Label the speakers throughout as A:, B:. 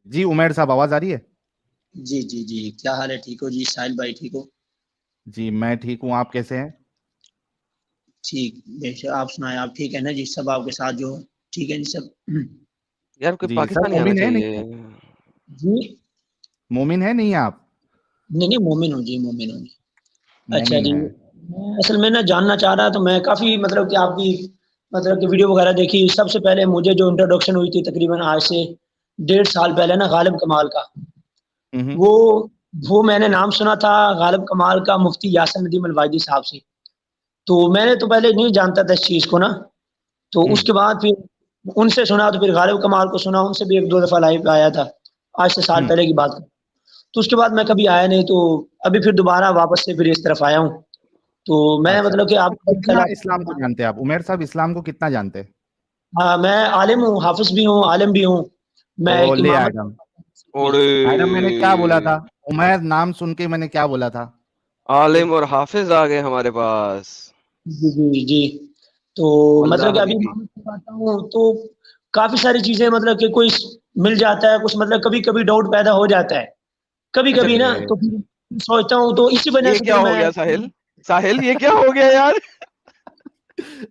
A: جی عمیر صاحب آواز آ رہی ہے؟
B: جی جی جی، کیا حال ہے؟ ٹھیک ہو جی ساحل بھائی؟ ٹھیک ہو؟
A: جی میں ٹھیک ہوں، آپ کیسے ہیں؟
B: ٹھیک بے شک، آپ سنائیں، آپ ٹھیک ہے نا جی؟ سب آپ کے ساتھ جو ٹھیک ہے جی سب؟
C: یار کوئی
A: جی سر
C: پاکستانی آنا
A: مومن ہے
C: چاہیے.
A: نہیں؟
B: جی
A: مومن ہے نہیں آپ؟
B: نہیں نہیں، مومن ہوں جی، مومن ہوں جی. اچھا
A: مومن
B: جی،
A: ہے.
B: میں اصل میں نا جاننا چاہ رہا تو میں کافی مطلب کہ آپ کی مطلب کہ ویڈیو وغیرہ دیکھی. سب سے پہلے مجھے جو انٹروڈکشن ہوئی تھی تقریباً آج سے 1.5 سال پہلے نا، غالب کمال کا.
A: ہوں
B: وہ میں نے نام سنا تھا غالب کمال کا مفتی یاسر ندیم الوادی صاحب سے. تو میں نے تو پہلے نہیں جانتا تھا اس چیز کو نا. تو اس کے بعد پھر ان سے سنا، تو پھر غالب کمال کو سنا، ان سے بھی 1-2 دفعہ لائیو پہ آیا تھا آج سے سال پہلے کی بات. تو اس کے بعد میں کبھی آیا نہیں، تو ابھی پھر دوبارہ واپس سے پھر اس طرف آیا ہوں. تو میں
A: اچھا
B: مطلب کہ آپ
A: کتنا اسلام کو جانتے ہیں آپ عمیر صاحب؟ اسلام کو کتنا جانتے ہیں؟
B: ہاں، میں عالم ہوں، حافظ بھی ہوں، عالم بھی ہوں. میں
A: او
B: ایک
A: لے
B: امامت.
A: آدم.
C: اوڑے
A: آدم میں نے کیا بولا تھا؟ عمیر نام سن کے میں نے کیا بولا تھا؟
C: عالم اور حافظ آ گئے ہمارے پاس.
B: جی جی جی. تو
C: واللہ
B: مطلب کہ ابھی
C: حبیبی.
B: امامت کرواتا ہوں، تو کافی ساری چیزیں مطلب کہ کوئی مل جاتا ہے کچھ، مطلب کبھی کبھی ڈاؤٹ پیدا ہو جاتا ہے کبھی
C: اچھا
B: کبھی نا. تو پھر سوچتا ہوں، تو اسی وجہ
C: یہ
B: سے
C: کیا
B: پھر
C: ہو
B: میں
C: گیا ساحل یہ کیا ہو گیا یار؟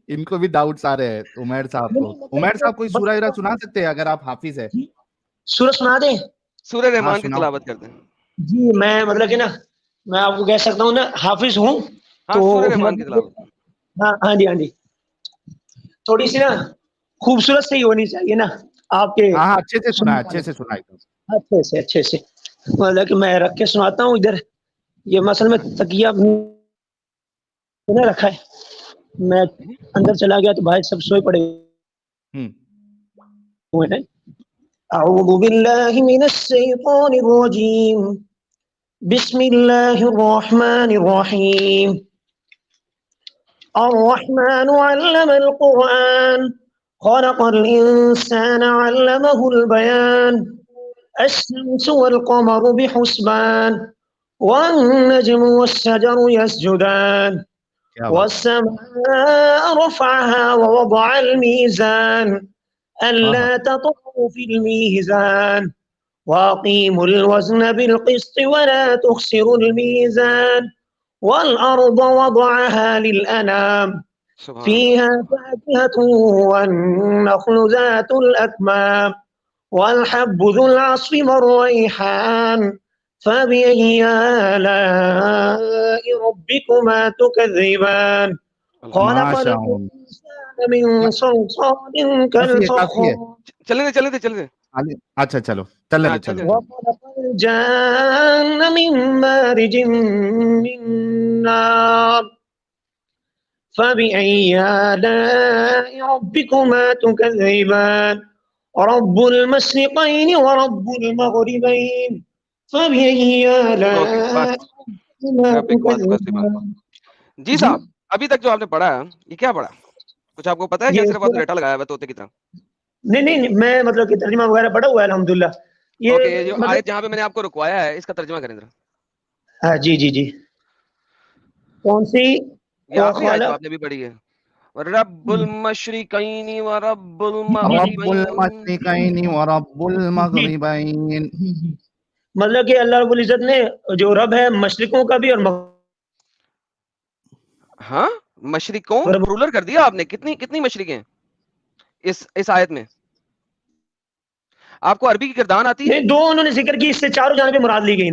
A: ان کو بھی ڈاؤٹس آ رہے ہیں عمیر صاحب کو. عمیر صاحب کوئی سورہ ارہ سنا سکتے ہیں اگر آپ حافظ ہے؟
B: سورہ سنا دیں؟
C: سورہ
A: ہاں
C: رحمان کی
A: سناؤ.
C: تلاوت کرتے ہیں.
B: جی میں مطلب کہ نا، میں آپ کو کہہ سکتا ہوں نا، حافظ ہوں.
C: ہاں
B: تو
C: سورہ رحمان کی
B: مطلب
C: تلاوت.
B: ہاں ہاں جی ہاں جی، تھوڑی سی نا خوبصورت سے ہی ہونی چاہیے نا آپ کے
A: ہاں اچھے سے سنا ہے،
B: سننے
A: اچھے
B: والے.
A: سے سنا ہے.
B: اچھے سے مطلب کہ میں رکھ کے سناتا ہوں. ادھر یہ مثلا میں تکیہ رکھا ہے، میں اندر چلا گیا تو بھائی سب سوئے پڑے ہوئے ہیں. اعوذ باللہ من الشیطان الرجیم، بسم اللہ الرحمن الرحیم. الرحمن علم القرآن، خلق الإنسان علمه البيان. الشمس والقمر بحسبان، والنجم والشجر يسجدان.
A: کیا بات.
B: والسماء رفعها ووضع الميزان،
A: ہاں ہاں
B: ألا تطغوا في الميزان، وأقيموا الوزن بالقسط ولا تخسروا الميزان. والأرض وضعها للأنام،
C: سبحان
B: فيها
C: اللہ.
B: فاكهة والنخل ذات الأكمام، والحب ذو العصف والريحان. فبأي آلاء ربكما تكذبان؟ خلق
A: ماشاء اللہ.
B: الإنسان من صلصال
A: کافی ہے.
B: كالفخار،
C: چلے تھے.
A: اچھا چلو چلو
C: چلے
A: چلو.
C: تھے.
B: وخلق الجان من مارج من نار. فبأي آلاء ربكما تكذبان؟ رب المشرقين ورب المغربين، فبأي
C: اوکے بس.
B: آلاء ربكما
C: بس.
B: تكذبان؟
C: جی
B: جی
C: صاحب، ابھی تک جو آپ نے پڑھا ہے یہ کیا پڑھا؟ کچھ آپ کو پتا ہے کہ
B: یہ
C: صرف آپ نے ریٹا لگایا ہوا طوطے کی طرح؟
B: نہیں میں مطلب کہ ترجمہ وغیرہ پڑھا ہوا ہے الحمدللہ.
C: اوکے،
B: یہ
C: یہ جو
B: مطلب
C: آیت جہاں پہ میں نے آپ کو رکوایا ہے اس کا ترجمہ کریں ذرا.
B: ہاں جی جی جی. کون سی؟
C: یہ آخری آیت جو
B: وخلق.
C: آپ نے بھی پڑھی ہے، رب المشرقین و رب
A: رب
C: المغربین.
A: المشرقین ورب
B: جی
A: المغربین.
B: جی. مطلب کہ اللہ رب العزت نے جو رب ہے مشرقوں کا بھی اور
C: ہاں، مشرقوں پرولر کر دیا آپ نے. کتنی مشرقیں اس آیت میں؟ آپ کو عربی کی گردان آتی ہے؟
B: نہیں، دو انہوں نے ذکر کی، اس سے چاروں جانبیں مراد لی گئی.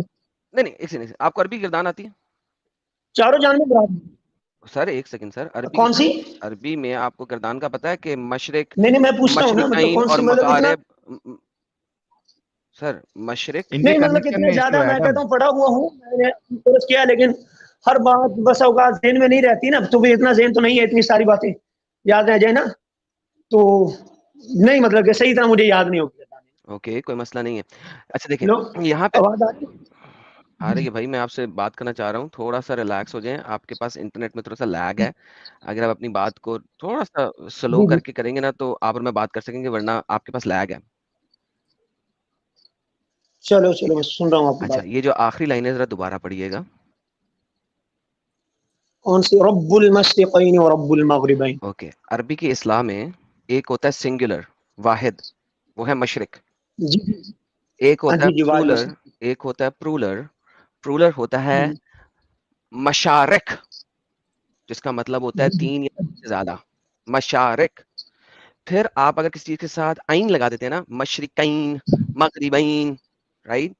C: نہیں ایک سیکنڈ، آپ کو عربی کی گردان آتی ہے؟
B: چاروں جانبیں مراد.
C: سر ایک سیکنڈ سر،
B: کون سی؟
C: عربی میں آپ کو گردان کا پتا ہے کہ مشرق،
B: نہیں میں پوچھتا ہوں نا، مطلب
C: مشرقین
B: کون
C: اور
B: سی، مطلب اتنا
C: مغارب. سر مشرق.
A: ان کے
B: نہیں، مطلب
A: کنیکشن
B: اتنا
A: میں ایشو
B: زیادہ
A: ہے
B: میں
A: ایڈم.
B: کہتا ہوں پڑھا ہوا ہوں میں نے درست کیا، لیکن ہر بات بس اوقات ذہن میں نہیں رہتی نا. تو بھی اتنا ذہن تو نہیں ہے اتنی ساری باتیں یاد رہ جائے نا. تو نہیں مطلب کہ صحیح طرح مجھے یاد نہیں ہوگی.
C: اوکے کوئی مسئلہ نہیں ہے. اچھا دیکھیں
B: ہلو،
C: یہاں پہ
B: آواز آ رہی ہے؟
C: آ رہی ہے بھائی. میں آپ سے بات کرنا چاہ رہا ہوں، تھوڑا سا ریلیکس ہو جائیں. آپ کے پاس انٹرنیٹ میں تھوڑا سا لیگ ہے. اگر آپ اپنی بات کو تھوڑا سا سلو
B: جی
C: کر
B: جی.
C: کے کریں گے نا تو آپ اور میں بات کر سکیں گے، ورنہ آپ کے پاس لیگ ہے.
B: چلو
C: ٹھیک
B: میں
C: ہے.
B: سن رہا ہوں آپ کی
C: اچھا
B: بات.
C: یہ جو آخری لائن ہے ذرا دوبارہ پڑھیے گا.
B: کون سی؟ رب المشرقین ورب المغربین.
C: اوکے، عربی کی اصطلاح میں ایک ہوتا ہے سنگولر، واحد، وہ ہے مشرق.
B: جی
C: ایک ہوتا ہے
B: جی جی
C: پرولر،
B: وعلیکم
C: ایک ہوتا ہے پرولر. پرولر ہوتا ہے
B: السلام.
C: مشارق، جس کا مطلب ہوتا ہے 3 یا سے زیادہ. مشارق. پھر آپ اگر کسی چیز کے ساتھ عین لگا دیتے ہیں نا، مشرقین، مغربین، رائٹ،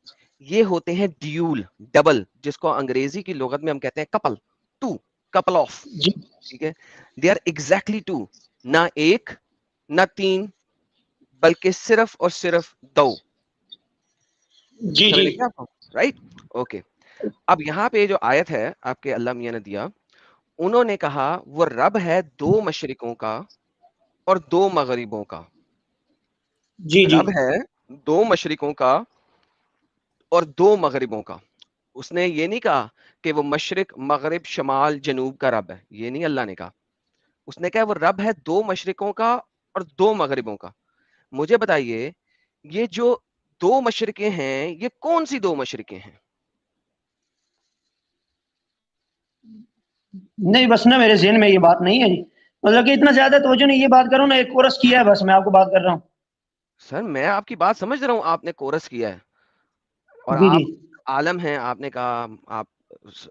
C: یہ ہوتے ہیں ڈیول، ڈبل، جس کو انگریزی کی لغت میں ہم کہتے ہیں کپل، ٹو، کپل آف.
B: جی
C: ٹھیک ہے، دے آر ایگزیکٹلی ٹو، نہ ایک نہ تین، بلکہ صرف اور صرف دو.
B: جی
C: سمجھ
B: جی
C: لیں گے آپ کو، رائٹ؟ اوکے. اب یہاں پہ جو آیت ہے آپ کے اللہ میاں نے دیا، انہوں نے کہا وہ رب ہے 2 مشرقوں کا اور 2 مغربوں کا.
B: جی جی
C: رب ہے 2 مشرقوں کا اور 2 مغربوں کا. اس نے یہ نہیں کہا کہ وہ مشرق مغرب شمال جنوب کا رب ہے، یہ نہیں اللہ نے کہا. اس نے کہا وہ رب ہے 2 مشرقوں کا اور 2 مغربوں کا. مجھے بتائیے یہ جو 2 مشرقیں ہیں یہ کون سی 2 مشرقیں ہیں؟
B: نہیں بس نا میرے ذہن میں یہ بات نہیں ہے جی، مطلب کہ اتنا زیادہ توجہ نہیں، یہ بات کروں نا، ایک کورس کیا ہے بس میں آپ کو بات کر رہا ہوں.
C: سر میں آپ کی بات سمجھ رہا ہوں، آپ نے کورس کیا ہے اور
B: جی
C: آپ
B: جی
C: عالم ہیں، آپ نے کہا آپ
B: ہاں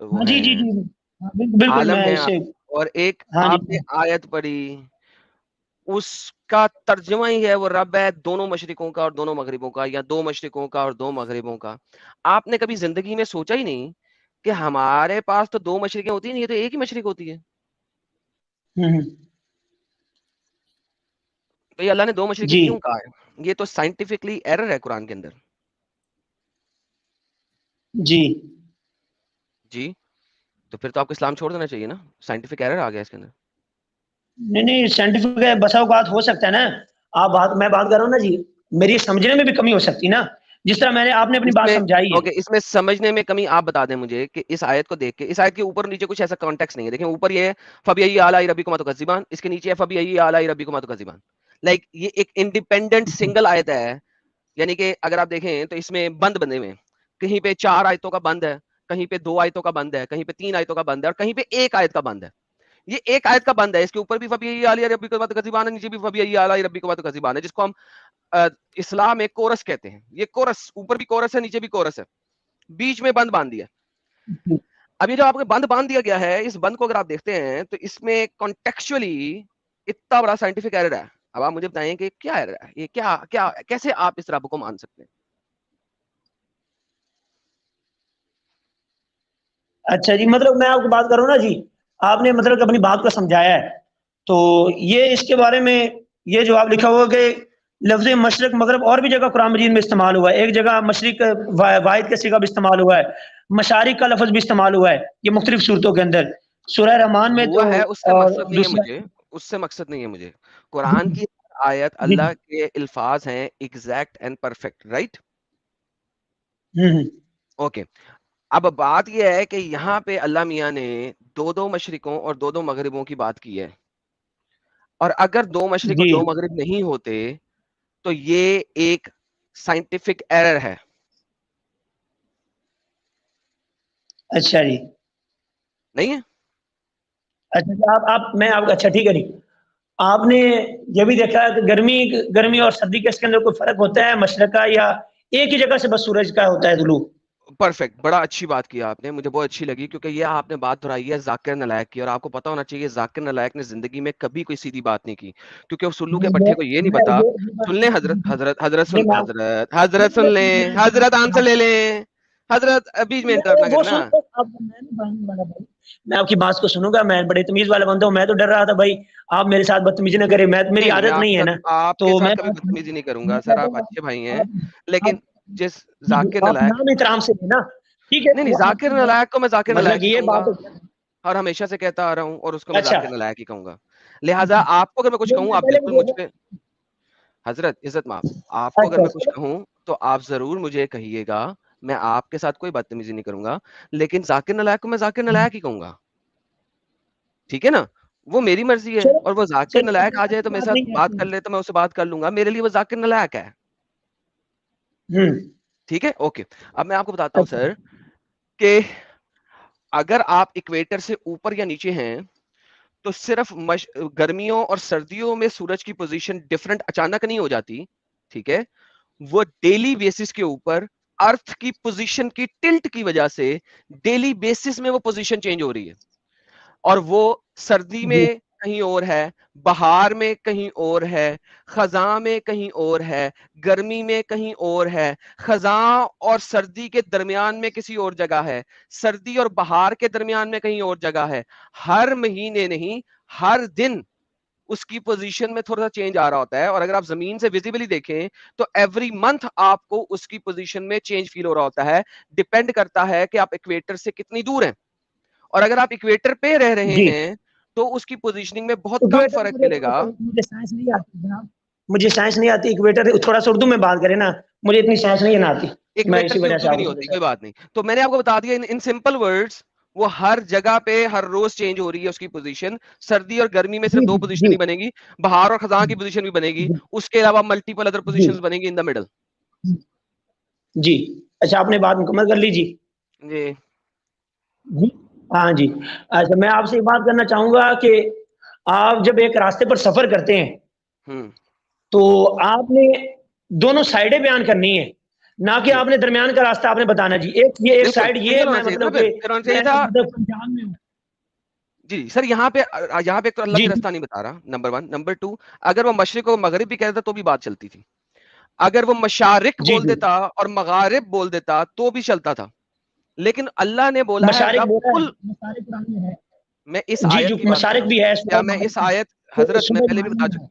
C: وہ
B: جی جی
C: ہیں،
B: جی ہاں، بالکل
C: عالم
B: میں
C: ہیں
B: اس سے.
C: اور ایک
B: ہاں جی
C: آپ نے آیت پڑھی، اس کا ترجمہ ہی ہے وہ رب ہے 2 مشرقوں کا اور 2 مغربوں کا، یا 2 مشرقوں کا اور 2 مغربوں کا. آپ نے کبھی زندگی میں سوچا ہی نہیں کہ ہمارے پاس تو 2 مشرقیں ہوتی ہیں، یہ تو ایک ہی مشرق ہوتی ہے.
B: ہوں،
C: تو یہ اللہ نے 2 مشرقیں
B: جی
C: کیوں کہا ہے؟ یہ تو سائنٹیفکلی ایرر ہے قرآن کے اندر.
B: جی
C: جی تو پھر تو آپ کو اسلام چھوڑ دینا چاہیے نا، سائنٹیفک ایرر آ گیا اس کے اندر.
B: نہیں سائنٹیفک ہے، بسا اوقات ہو سکتا ہے نا. آپ بات میں بات کر رہا ہوں نا جی، میری سمجھنے میں بھی کمی ہو سکتی نا، جس طرح میں نے آپ نے اپنی
C: اس
B: بات
C: میں
B: سمجھائی ہے.
C: اوکے، اس میں سمجھنے میں کمی آپ بتا دیں مجھے کہ اس آیت کو دیکھ کے، اس آیت کے اوپر نیچے کچھ ایسا کانٹیکس نہیں ہے. دیکھیں اوپر یہ ہے فَبِأَيِّ آلَاءِ رَبِّكُمَا تُكَذِّبَانِ، اس کے نیچے ہے فَبِأَيِّ آلَاءِ رَبِّكُمَا تُكَذِّبَانِ. لائک یہ ایک انڈیپینڈنٹ سنگل آیت ہے. یعنی کہ اگر آپ دیکھیں تو اس میں بند بندے ہوئے ہیں، کہیں پہ 4 آیتوں کا بند ہے، کہیں پہ 2 آیتوں کا بند ہے، کہیں پہ 3 آیتوں کا بند ہے، اور کہیں پہ 1 آیت کا بند ہے. یہ ایک آیت کا بند ہے، اس کے اوپر بھی فَبِأَيِّ آلَاءِ رَبِّكُمَا تُكَذِّبَانِ، نیچے بھی فَبِأَيِّ آلَاءِ رَبِّكُمَا تُكَذِّبَانِ، جس کو ہم اسلام میں کورس کہتے ہیں. یہ کورس اوپر بھی کورس ہے، نیچے بھی کورس ہے، بیچ میں بند باندھ دیا. اب یہ جو آپ کو بند باندھ دیا گیا ہے، اس بند کو اگر آپ دیکھتے ہیں تو اس میں کانٹیکچولی اتنا بڑا سائنٹیفک ایرر ہے. اب آپ مجھے بتائیں کہ کیا ایرر ہے، یہ کیا کیسے آپ اس رب کو مان سکتے ہیں؟
B: اچھا جی، مطلب میں آپ کو بات کروں نا جی، آپ نے مطلب اپنی بات کو سمجھایا ہے، تو یہ اس کے بارے میں یہ جو آپ لکھا ہوا کہ لفظ مشرق مغرب اور بھی جگہ قرآن مجید میں استعمال ہوا ہے. ایک جگہ مشرق واحد کا صیغہ بھی استعمال ہوا ہے، مشارق کا لفظ بھی استعمال ہوا ہے یہ مختلف صورتوں کے اندر. سورہ رحمان میں تو
C: ہوا ہے، اس سے
B: اور
C: مقصد نہیں ہے
B: دوسرا.
C: مجھے، اس سے مقصد نہیں ہے مجھے. قرآن کی آیت
B: جی
C: اللہ کے الفاظ ہیں ایگزیکٹ اینڈ پرفیکٹ، رائٹ؟
B: ہوں
C: اوکے. اب بات یہ ہے کہ یہاں پہ اللہ میاں نے 2 مشرقوں اور 2 مغربوں کی بات کی ہے، اور اگر 2 مشرق اور
B: جی
C: 2 مغرب نہیں ہوتے تو یہ ایک سائنٹیفک ایرر ہے.
B: اچھا جی.
C: نہیں ہے؟
B: اچھا میں آپ اچھا ٹھیک ہے جی. آپ نے یہ بھی دیکھا کہ گرمی اور سردی کے اس کے اندر کوئی فرق ہوتا ہے مشرق کا، یا ایک ہی جگہ سے بس سورج کا ہوتا ہے طلوع؟
C: پرفیکٹ، بڑا اچھی بات کی آپ نے، مجھے بہت اچھی لگی، کیونکہ یہ آپ نے بات دہرائی ہے ذاکر نالائق کی، اور آپ کو پتا ہونا چاہیے ذاکر نالائق نے زندگی میں کبھی کوئی سیدھی بات نہیں کی، کیونکہ وہ سلو کے پٹھے کو یہ نہیں پتا. سن لیں حضرت سن لیں، حضرت آنسر لے لیں، حضرت بیچ میں انٹرپٹ نہ
B: وہ
C: کرنا.
B: میں آپ کی بات کو سنوں گا، میں بڑے تمیز والا بندہ ہوں، میں تو ڈر رہا تھا بھائی آپ میرے ساتھ بدتمیزی نہ کریں، میری
C: نہیں میں
B: عادت
C: آپ کے
B: نہیں ہے
C: ساتھ
B: نا.
C: آپ کے
B: تو
C: ساتھ
B: میں
C: کبھی بدتمیزی نہیں کروں گا سر، آپ اچھے بھائی ہیں، لیکن جس ذاکر
B: آپ
C: نالائق،
B: نام احترام سے نا، ٹھیک ہے
C: نہیں
B: وہ آپ
C: ذاکر
B: کی
C: نالائق کو میں ذاکر
B: مطلب
C: نالائق
B: کہ
C: ہی
B: یہ
C: کہوں گا،
B: بات.
C: اور ہمیشہ سے کہتا آ رہا ہوں، اور اس کو میں
B: اچھا
C: ذاکر نالائق ہی کہوں گا. لہٰذا آپ کو اگر میں کچھ کہوں آپ بالکل مجھ پہ، حضرت عزت مآب، آپ کو اگر میں کچھ کہوں تو آپ ضرور مجھے کہیے گا، میں آپ کے ساتھ کوئی بدتمیزی نہیں کروں گا، لیکن ذاکر نالائق کو میں ذاکر نالائق ہی کہوں گا. ٹھیک ہے نا؟ وہ میری مرضی ہے، اور وہ ذاکر نالائق آ جائے تو میرے ساتھ بات کر لے تو میں اس سے بات کر لوں گا، میرے لیے وہ ذاکر نالائق ہے. ٹھیک ہے، اوکے. اب میں آپ کو بتاتا ہوں سر کہ اگر آپ اکویٹر سے اوپر یا نیچے ہیں تو صرف گرمیوں اور سردیوں میں سورج کی پوزیشن ڈفرنٹ اچانک نہیں ہو جاتی، ٹھیک ہے؟ وہ ڈیلی بیسس کے اوپر ارتھ کی پوزیشن کی ٹلٹ کی وجہ سے ڈیلی بیسس میں وہ پوزیشن چینج ہو رہی ہے, اور وہ سردی میں کہیں اور ہے, بہار میں کہیں اور ہے, خزاں میں کہیں اور ہے, گرمی میں کہیں اور ہے, خزاں اور سردی کے درمیان میں کسی اور جگہ ہے, سردی اور بہار کے درمیان میں کہیں اور جگہ ہے. ہر مہینے نہیں, ہر دن اس کی پوزیشن میں تھوڑا سا چینج آ رہا ہوتا ہے, اور اگر آپ زمین سے ویزیبلی دیکھیں تو ایوری منتھ آپ کو اس کی پوزیشن میں چینج فیل ہو رہا ہوتا ہے. ڈیپینڈ کرتا ہے کہ آپ ایکویٹر سے کتنی دور ہیں, اور اگر آپ ایکویٹر پہ رہ رہے ہیں تو اس کی پوزیشننگ میں بہت کم فرق ملے گا.
B: مجھے سائنس نہیں آتی جناب, مجھے سائنس نہیں آتی. ایکویٹر تھوڑا سا اردو میں بات کریں نا, مجھے اتنی سائنس نہیں آتی, میں
C: ایکویٹر
B: اسی
C: کی
B: وجہ
C: اردو
B: سے
C: بھی
B: آپ
C: نہیں
B: کو
C: ہوتی, کوئی بات نہیں. تو میں نے آپ کو بتا دیا ان سمپل ورڈز, وہ ہر جگہ پہ ہر روز چینج ہو رہی ہے اس کی پوزیشن. سردی اور گرمی میں صرف دو پوزیشن ہی بنے گی, بہار اور خزاں کی پوزیشن بھی بنے گی, اس کے علاوہ ملٹیپل ادر پوزیشنز بنے گی ان دا مڈل.
B: جی اچھا, آپ نے بات مکمل کر لی جی.
C: جی
B: جی ہاں جی. اچھا میں آپ سے ایک بات کرنا چاہوں گا کہ آپ جب ایک راستے پر سفر کرتے ہیں تو آپ نے دونوں سائڈیں بیان کرنی ہے, نہ کہ آپ نے درمیان کا راستہ آپ نے بتانا. جی ایک سائڈ یہ میں مطلب کہ پنجاب میں ہوں.
C: جی سر, یہاں پہ ایک تو اللہ بھی راستہ نہیں بتا رہا, نمبر 1. نمبر 2, اگر وہ مشرق و مغرب بھی کہتا تو بھی بات چلتی تھی. اگر وہ مشارق بول دیتا اور مغارب بول دیتا تو بھی چلتا تھا, لیکن اللہ نے بولا ہے رب کل. میں اس آیت کی بات کر رہا ہوں, کیا میں اس آیت, حضرت میں پہلے بھی بتا چکا,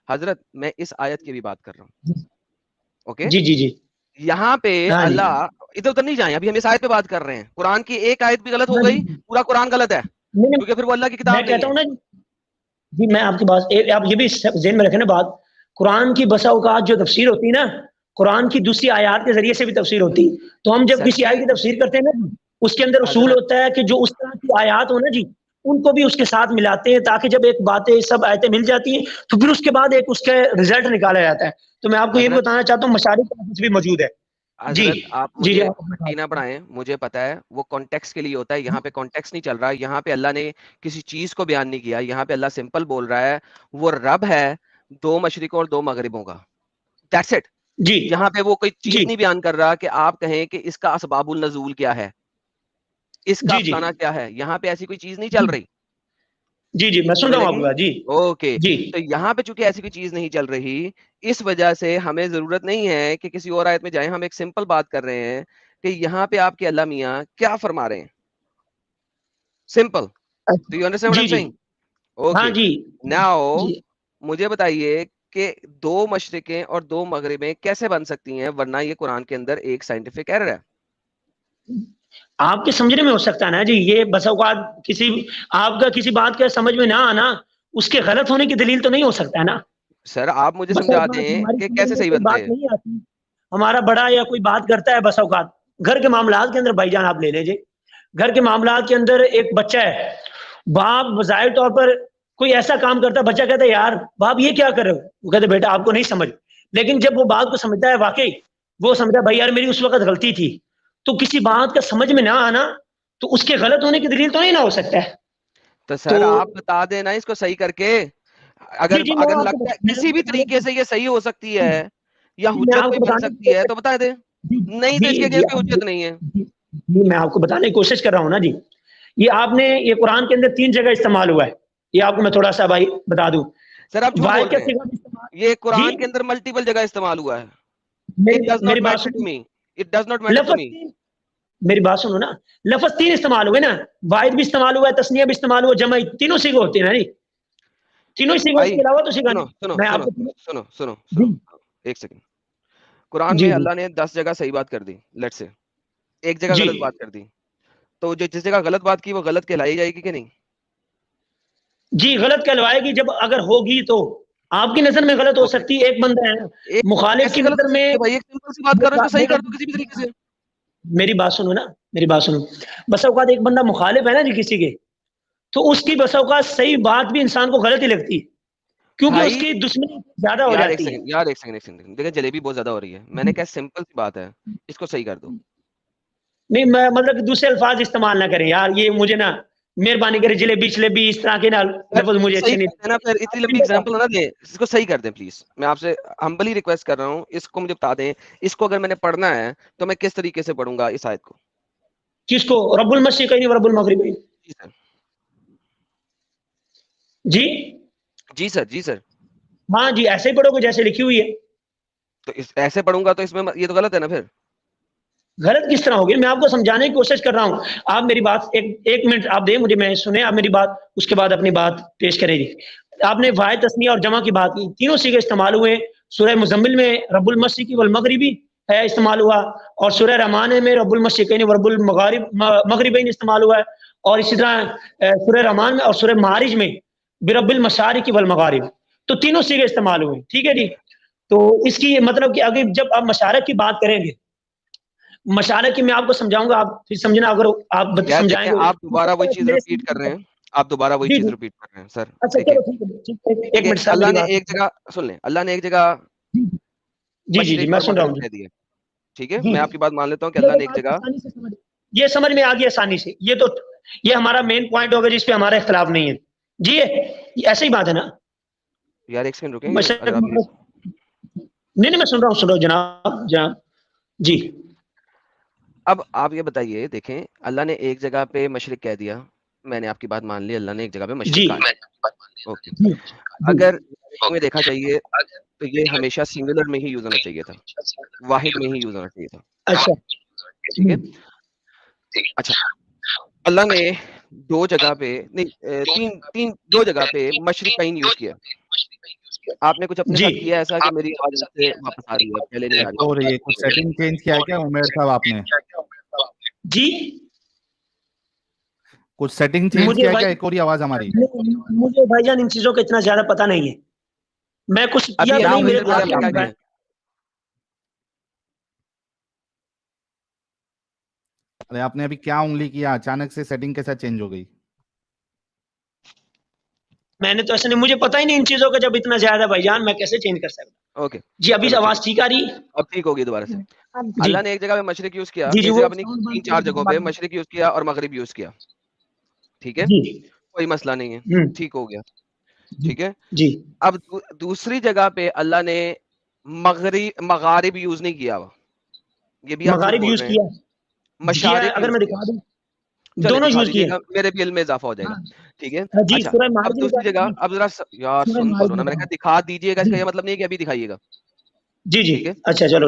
C: حضرت میں اس آیت کی بھی بات کر رہا ہوں. اوکے
B: جی جی جی,
C: یہاں پہ اللہ, ادھر ادھر نہیں جائیں, ابھی ہم اس آیت پہ بات کر رہے ہیں. قرآن کی ایک آیت بھی غلط ہو گئی, پورا قرآن غلط ہے, کیونکہ پھر وہ اللہ کی کتاب نہیں ہے.
B: جی میں آپ کی بات, آپ یہ بھی ذہن میں رکھیں نا بات, قرآن کی بسا اوقات جو تفسیر ہوتی ہے نا, قرآن کی دوسری آیات کے ذریعے سے بھی تفسیر ہوتی. تو ہم جب کسی آیت کی تفسیر کرتے ہیں نا, اس کے اندر اصول ہوتا ہے کہ جو اس طرح کی آیات ہو نا جی, ان کو بھی اس کے ساتھ ملاتے ہیں, تاکہ جب ایک باتیں سب آیتیں مل جاتی ہیں تو پھر اس کے بعد ایک اس کا رزلٹ نکالا جاتا ہے. تو میں آپ کو یہ بھی بتانا چاہتا ہوں مشارق کا بھی موجود ہے.
C: حضرت آپ مجھے پٹی نہ پڑھائیں, مجھے پتا ہے وہ کانٹیکس کے لیے ہوتا ہے. یہاں پہ کانٹیکس نہیں چل رہا, یہاں پہ اللہ نے کسی چیز کو بیان نہیں کیا. یہاں پہ اللہ سمپل بول رہا ہے, وہ رب ہے 2 مشرقوں اور 2 مغربوں کا, دیٹس اٹ. یہاں پہ وہ کوئی چیز نہیں بیان کر رہا کہ آپ کہیں کہ اس کا اسباب النزول کیا ہے, اس کا فلانا کیا ہے. یہاں پہ ایسی کوئی چیز نہیں چل رہی.
B: جی جی میں سن رہا ہوں آپ کا. جی
C: اوکے, تو یہاں پہ چونکہ ایسی کوئی چیز نہیں چل رہی, اس وجہ سے ہمیں ضرورت نہیں ہے کہ کسی اور آیت میں جائیں. ہم ایک سمپل بات کر رہے ہیں کہ یہاں پہ آپ کے اللہ میاں کیا فرما رہے ہیں. Simple. Do you understand what I am saying? Okay now مجھے بتائیے کہ 2 مشرقیں اور 2 مغربیں کیسے بن سکتی ہیں, ورنہ یہ قرآن کے اندر ایک سائنٹیفک ایرر ہے.
B: آپ کے سمجھنے میں ہو سکتا ہے نا جی, یہ بس اوقات کسی آپ کا کسی بات کا سمجھ میں نہ آنا اس کے غلط ہونے کی دلیل تو نہیں ہو سکتا ہے نا.
C: سر آپ مجھے سمجھا دیں کہ کیسے صحیح بنتے ہیں.
B: ہمارا بڑا یا کوئی بات کرتا ہے بس اوقات گھر کے معاملات کے اندر, بھائی جان آپ لے لیجئے, گھر کے معاملات کے اندر ایک بچہ ہے, باپ بظاہر طور پر کوئی ایسا کام کرتا ہے, بچہ کہتا ہے یار باپ یہ کیا کر رہے ہو, وہ کہتے بیٹا آپ کو نہیں سمجھ. لیکن جب وہ بات کو سمجھتا ہے واقعی وہ سمجھتا بھائی یار میری اس وقت غلطی تھی, تو کسی بات کا سمجھ میں نہ آنا تو اس کے غلط ہونے کی دلیل تو نہیں نہ ہو سکتا ہے.
C: تو سر آپ بتا دینا اس کو صحیح کر کے, اگر لگتا ہے کسی بھی طریقے سے یہ صحیح ہو سکتی ہے یا حجت کوئی بن سکتی ہے تو بتا دیں, نہیں تو اس کے کوئی حجت نہیں ہے.
B: میں آپ کو بتانے کی کوشش کر رہا ہوں نا جی. یہ آپ نے یہ قرآن کے اندر 3 جگہ استعمال ہوا ہے, یہ آپ کو میں تھوڑا سا بھائی بتا دوں.
C: سر آپ جھوٹ بول رہے ہیں, یہ قرآن کے اندر ملٹیپل جگہ استعمال ہوا ہے.
B: میری بات سنو, میری بات سنو نا, لفظ 3 استعمال ہوئے نا, واحد بھی استعمال ہوا ہے, تسنیہ بھی استعمال ہوا, جمع, تینوں سیغے ہوتے ہیں نا جی, تینوں سیغوں کے علاوہ تو سیغہ نہیں.
C: سنو ایک سیکنڈ. قرآن میں اللہ نے 10 جگہ صحیح بات کر دی, لیٹ سے ایک جگہ غلط بات کر دی, تو جو جس جگہ غلط بات کی وہ غلط کہلائی جائے گی کہ نہیں؟
B: جی غلط کہلوائے گی, جب اگر ہوگی تو آپ کی نظر میں غلط ہو سکتی ہے. ایک بندہ ہے مخالف کی نظر میں,
C: بات کر رہے ہیں صحیح کر دو کسی بھی طریقے سے.
B: میری بات سنو نا, میری بات سنو. بس اوقات ایک بندہ مخالف ہے نا جی کسی کے, تو اس کی بس اوقات صحیح بات بھی انسان کو غلط ہی لگتی ہے, کیونکہ اس کی دشمنی زیادہ ہو جاتی ہے.
C: یار ایک سیکنڈ دیکھیں, جلیبی بہت زیادہ ہو رہی ہے. میں نے کہا سمپل سی بات ہے, اس کو صحیح کر دو.
B: نہیں میں مطلب دوسرے الفاظ استعمال نہ کریں یار, یہ مجھے نا مہربانی کرے جلیبی شلیبی اس طرح کے نا لفظ مجھے اچھے نہیں
C: ہے نا. پھر اتنی لمبی ایگزامپل نہ دیں, اس کو صحیح کر دیں پلیز. میں آپ سے ہمبلی ریکویسٹ کر رہا ہوں, اس کو مجھے بتا دیں, اس کو اگر میں نے پڑھنا ہے تو میں کس طریقے سے پڑھوں گا اس آیت کو.
B: کس کو؟ رب المشرقین و رب المغربین.
C: جی سر.
B: جی
C: جی سر. جی سر.
B: ہاں جی ایسے ہی پڑھو گے جیسے لکھی ہوئی ہے.
C: تو ایسے پڑھوں گا تو اس میں یہ تو غلط ہے نا پھر.
B: غلط کس طرح ہوگی؟ میں آپ کو سمجھانے کی کوشش کر رہا ہوں. آپ میری بات ایک منٹ آپ دیں مجھے, میں سنیں آپ میری بات, اس کے بعد اپنی بات پیش کریں گی. آپ نے واحد تثنیہ اور جمع کی بات کی, تینوں صیغے استعمال ہوئے. سورہ مزمل میں رب المشرقی والمغربی ہے استعمال ہوا, اور سورہ رحمان میں رب المشرقین و رب المغربین استعمال ہوا ہے, اور اسی طرح سورہ رحمان میں اور سورہ معارج میں برب المشارق والمغارب. تو تینوں صیغے استعمال ہوئے. ٹھیک ہے جی. تو اس کی مطلب کہ اگر جب آپ مشارق کی بات کریں گے, مشارق کی میں آپ کو سمجھاؤں گا, آپ پھر سمجھنا. اگر آپ سمجھائیں گے
C: آپ دوبارہ وہی چیز ریپیٹ کر رہے ہیں. آپ دوبارہ وہی چیز ریپیٹ کر رہے ہیں سر.
B: اچھا چلو ٹھیک ہے, ایک منٹ سر
C: اللہ
B: میری
C: نے
B: بات
C: ایک جگہ سن لیں, اللہ نے ایک جگہ
B: جی جی جی
C: مشرق
B: میں
C: اور
B: سن رہا
C: مغرب
B: ہوں.
C: کہہ دیا. ٹھیک ہے, میں آپ کی بات مان لیتا ہوں کہ اللہ نے ایک جگہ,
B: یہ سمجھ میں آ گیا آسانی سے. یہ تو یہ ہمارا مین پوائنٹ ہوگا جس پہ ہمارا اختلاف نہیں ہے. جی ایسا ہی بات ہے نا
C: یار ایک سیکنڈ رکیں گے اگر آپ
B: نہیں میں سن رہا ہوں جناب جناب. جی
C: اب آپ یہ بتائیے, دیکھیں اللہ نے ایک جگہ پہ مشرق کہہ دیا, میں نے آپ کی بات مان لی, اللہ نے ایک جگہ پہ مشرق
B: جی
C: کہا. اگر ہمیں دیکھا چاہیے تو یہ ہمیشہ سنگولر میں ہی یوز ہونا چاہیے تھا, واحد میں ہی یوز ہونا چاہیے تھا.
B: اچھا
C: ٹھیک ہے. اچھا اللہ نے دو جگہ پہ نہیں دو جگہ پہ مشرقین یوز کیا. آپ نے کچھ اپنے ساتھ کیا ایسا کہ میری آواز سے واپس آ رہی ہے, پہلے نہیں آ رہی.
A: اور یہ کچھ سیٹنگ چینج کیا کیا عمیر صاحب آپ نے؟
B: جی
A: کچھ سیٹنگ چینج کیا کیا؟ ایک اور آواز ہماری.
B: مجھے بھائی جان ان چیزوں کا اتنا زیادہ پتہ نہیں ہے, میں کچھ کیا نہیں. میرے
C: کیا
A: ارے آپ نے ابھی کیا انگلی کیا, اچانک سے سیٹنگ کیسا چینج ہو گئی؟
B: میں نے تو ایسا نہیں, مجھے پتہ ہی نہیں ان چیزوں کا. جب اتنا زیادہ بھائی جان میں کیسے چینج کر سکتا ہوں؟
C: اوکے
B: جی ابھی آواز ٹھیک آ رہی؟
C: اب ٹھیک ہوگی دوبارہ سے. اللہ نے ایک جگہ پہ مشرق یوز کیا,
B: جی
C: ایک
B: وہ
C: جگہ پہ 3-4 جگہوں پہ مشرق یوز کیا اور مغرب یوز کیا. ٹھیک ہے, کوئی مسئلہ نہیں ہے, ٹھیک ہو گیا. ٹھیک ہے.
B: جی
C: اب دوسری جگہ پہ اللہ نے مغارب یوز نہیں کیا, یہ بھی آپ جھوٹ
B: مغارب
C: بول
B: یوز
C: رہے
B: کیا,
C: ہیں. مشارق
B: اگر
C: یوز
B: میں
C: کیا,
B: دکھا دوں
C: چلے
B: دونوں
C: دکھا
B: یوز
C: دیجیے
B: کیے.
C: گا, میرے بھی علم میں اضافہ ہو جائے گا. ٹھیک ہے.
B: جی
C: اچھا
B: سورہ
C: اب
B: معارج
C: دوسری جگہ, اب ذرا یار سن تو لو نا, میں نے کہا دکھا دیجیے گا, اس کا یہ مطلب نہیں ہے کہ ابھی دکھائیے گا.
B: جی جی
C: ٹھیک ہے.
B: اچھا چلو.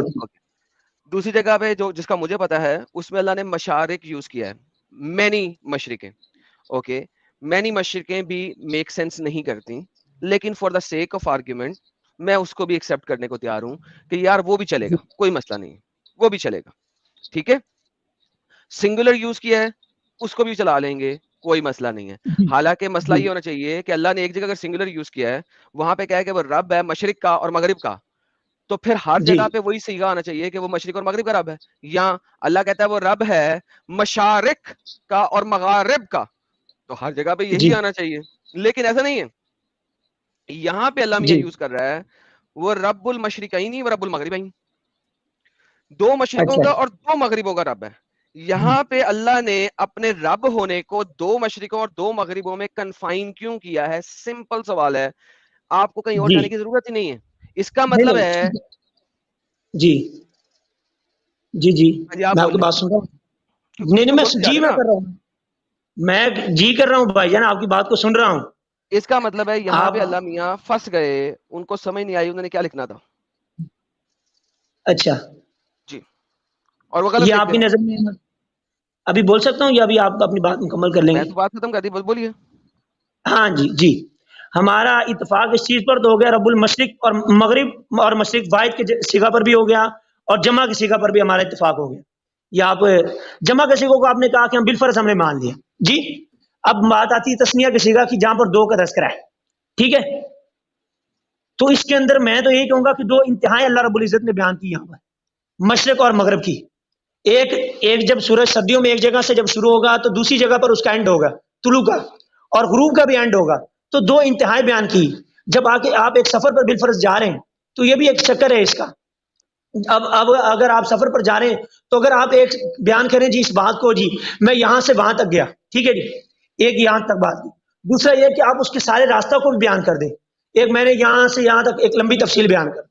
C: دوسری جگہ پہ جو جس کا مجھے پتا ہے اس میں اللہ نے مشارق یوز کیا ہے, مینی مشرقیں. اوکے, مینی مشرقیں بھی میک سینس نہیں کرتی, لیکن for the sake of argument میں اس کو بھی ایکسپٹ کرنے کو تیار ہوں کہ یار وہ بھی چلے گا, کوئی مسئلہ نہیں ہے, وہ بھی چلے گا. ٹھیک ہے. سنگولر یوز کیا ہے, اس کو بھی چلا لیں گے, کوئی مسئلہ نہیں ہے. حالانکہ مسئلہ یہ ہونا چاہیے کہ اللہ نے ایک جگہ اگر سنگولر یوز کیا ہے, وہاں پہ کیا ہے کہ وہ رب ہے مشرق کا اور مغرب کا, تو پھر ہر جگہ پہ وہی صیغہ آنا چاہیے کہ وہ مشرق اور مغرب کا رب ہے. یا اللہ کہتا ہے وہ رب ہے مشارق کا اور مغارب کا, تو ہر جگہ پہ یہی آنا چاہیے. لیکن ایسا نہیں ہے, یہاں پہ اللہ میاں یوز کر رہا ہے وہ رب المشرقین و رب المغربین, دو مشرقوں کا اور دو مغربوں کا رب ہے. یہاں پہ اللہ نے اپنے رب ہونے کو دو مشرقوں اور دو مغربوں میں کنفائن کیوں کیا ہے؟ سمپل سوال ہے, آپ کو کہیں اور جانے کی ضرورت ہی نہیں ہے. اس کا مطلب ہے
B: جی جی جی
C: آپ
B: میں آپ کی بات سن رہا ہوں. نہیں میں جی میں کر رہا ہوں, میں جی کر رہا ہوں بھائی جان, آپ کی بات کو سن رہا ہوں.
C: اس کا مطلب ہے یہاں پہ اللہ میاں پھنس گئے, ان کو سمجھ نہیں آئی انہوں نے کیا لکھنا تھا.
B: اچھا
C: جی, اور وہ غلط
B: یہ آپ کی نظر میں ابھی بول سکتا ہوں یا ابھی آپ اپنی بات مکمل کر لیں گے؟
C: میں تو بات ختم کر دی, بولیے.
B: ہاں جی جی, ہمارا اتفاق اس چیز پر تو ہو گیا, رب المشرق اور مغرب اور مشرق واحد کے صیغہ پر بھی ہو گیا, اور جمع کے صیغہ پر بھی ہمارا اتفاق ہو گیا. یا آپ جمع کے صیغوں کو آپ نے کہا کہ ہم بالفرض ہم نے مان لیا. جی اب بات آتی ہے تسنیہ کے صیغہ کی, جہاں پر دو کا تذکرہ ہے. ٹھیک ہے, تو اس کے اندر میں تو یہی کہوں گا کہ دو انتہائی اللہ رب العزت نے بیان کی یہاں پر, مشرق اور مغرب کی. ایک جب سورج سردیوں میں ایک جگہ سے جب شروع ہوگا تو دوسری جگہ پر اس کا اینڈ ہوگا طلوع کا, اور غروب کا بھی اینڈ ہوگا. تو دو انتہائی بیان کی. جب آپ ایک سفر پر بالفرض جا رہے ہیں تو یہ بھی ایک چکر ہے اس کا. اب اگر آپ سفر پر جا رہے ہیں تو اگر آپ ایک بیان کریں جی اس بات کو, جی میں یہاں سے وہاں تک گیا, ٹھیک ہے جی, ایک یہاں تک بات کی. دوسرا یہ کہ آپ اس کے سارے راستہ کو بھی بیان کر دیں. ایک میں نے یہاں سے یہاں تک ایک لمبی تفصیل بیان کر دی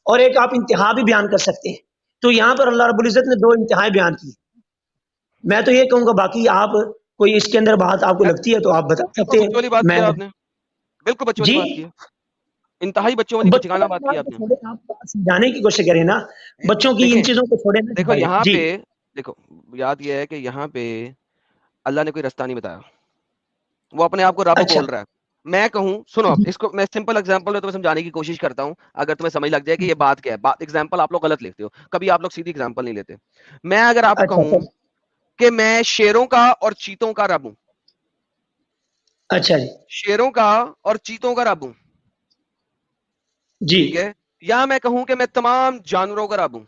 B: اور ایک آپ انتہا بھی بیان کر سکتے ہیں. تو یہاں پر اللہ رب العزت نے 2 انتہائیں بیان کی. میں تو یہ کہوں گا باقی آپ کوئی اس کے اندر بات آپ کو لگتی ہے تو آپ بتا سکتے ہیں.
C: بچوں والی بات
B: میں
C: کی آپ نے, بالکل بچوں والی بات کی, انتہائی بچوں والی ٹھکانہ بات کی آپ نے.
B: آپ سمجھانے کی کوشش کریں نا بچوں کی, ان چیزوں کو چھوڑیں نا.
C: دیکھو یہاں پہ, دیکھو یاد یہ ہے کہ یہاں پہ اللہ نے کوئی رستہ نہیں بتایا, وہ اپنے آپ کو رب بول رہا ہے. میں کہوں سنو, اس کو میں سمپل ایگزامپل میں تمہیں سمجھانے کی کوشش کرتا ہوں, اگر تمہیں سمجھ لگ جائے کہ یہ بات کیا ہے. بات ایگزامپل آپ لوگ غلط لیتے ہو, کبھی آپ لوگ سیدھی ایگزامپل نہیں لیتے. میں اگر آپ کو کہوں کہ میں شیروں کا اور چیتوں کا رب ہوں,
B: اچھا جی,
C: شیروں کا اور چیتوں کا رب ہوں
B: جی,
C: ٹھیک ہے, یا میں کہوں کہ میں تمام جانوروں کا رب ہوں,